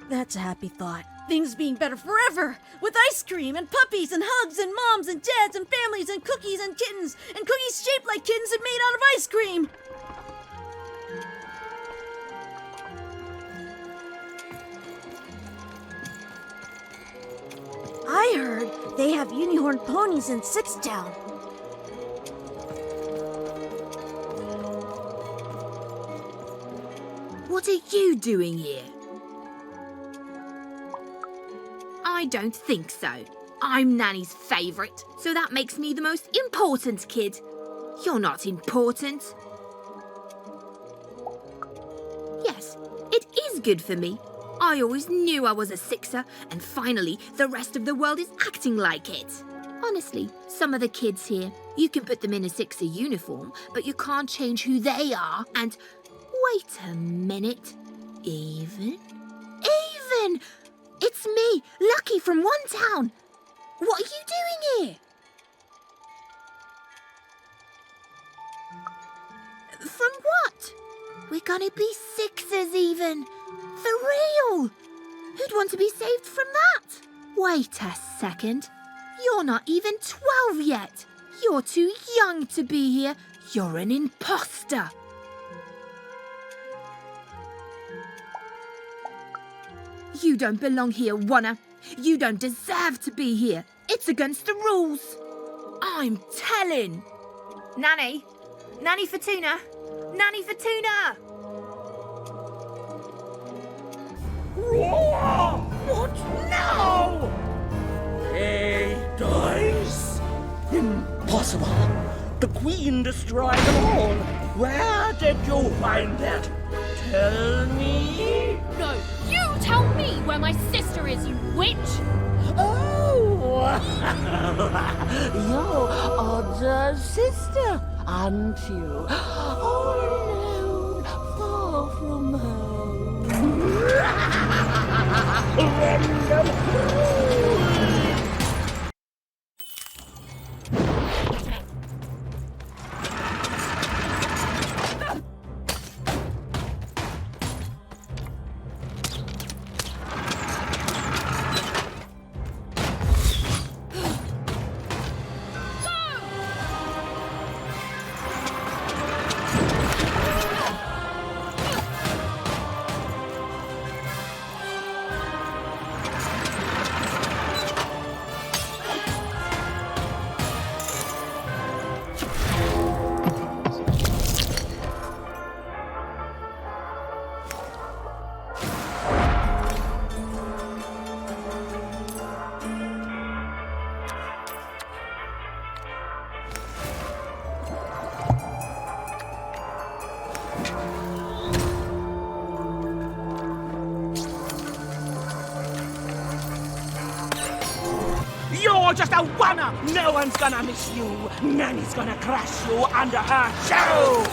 That's a happy thought. Things being better forever! With ice cream and puppies and hugs and moms and dads and families and cookies and kittens and cookies shaped like kittens and made out of ice cream! I heard they have unicorn ponies in Sixtown. What are you doing here? I don't think so. I'm Nanny's favourite, so that makes me the most important kid. You're not important. Yes, it is good for me. I always knew I was a sixer, and finally, the rest of the world is acting like it. Honestly, some of the kids here, you can put them in a sixer uniform, but you can't change who they are, and... Wait a minute. Even? It's me, Lucky from One Town. What are you doing here? From what? We're gonna be sixers even. For real. Who'd want to be saved from that? Wait a second. You're not even 12 yet. You're too young to be here. You're an imposter. You don't belong here, Wanna. You don't deserve to be here. It's against the rules. I'm telling. Nanny. Nanny for Tuna. Nanny for Tuna. What now? Hey, dice. Impossible. The Queen destroyed them all. Where did you find that? Tell me. No, you tell me where my sister is, you witch! Oh! Your older sister, aren't you? All alone, far from home. Random You're just a one-up. No one's gonna miss you. Nanny's gonna crush you under her shoe.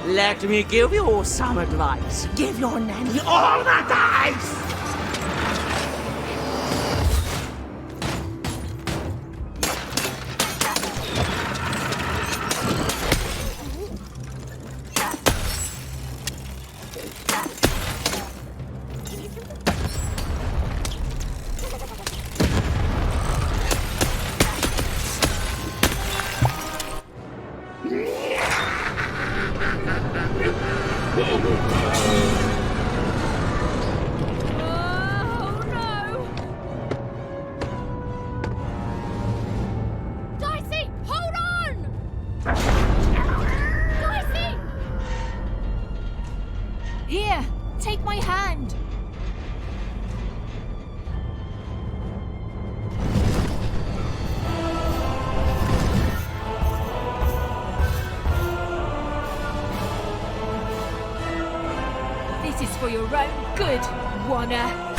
Let me give you some advice. Give your nanny all the dice! Here, take my hand. This is for your own good, Wanna.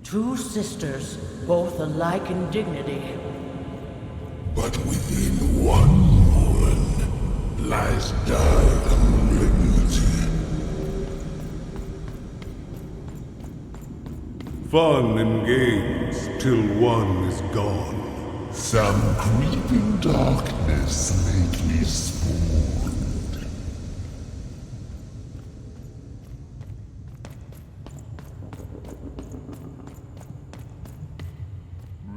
Two sisters, both alike in dignity. But within one woman lies dark malignity. Fun and games till one is gone. Some creeping darkness lately spawned.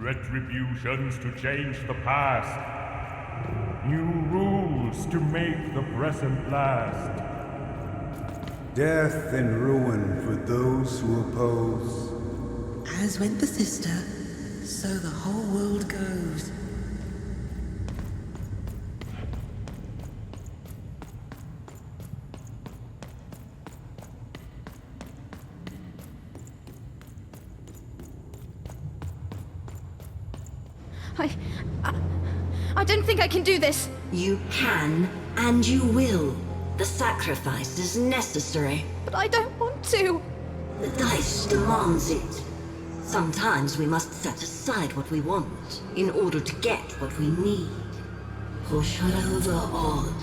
Retributions to change the past. New rules to make the present last. Death and ruin for those who oppose. As went the sister, so the whole world goes. I don't think I can do this. You can, and you will. The sacrifice is necessary. But I don't want to. The dice demands it. Sometimes we must set aside what we want in order to get what we need. Push her over, Odd.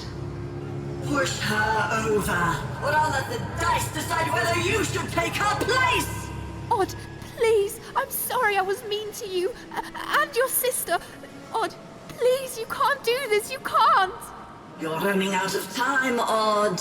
Push her over, or I'll let the dice decide whether you should take her place! Odd, please, I'm sorry I was mean to you, and your sister. Odd, please, you can't do this, you can't! You're running out of time, Odd.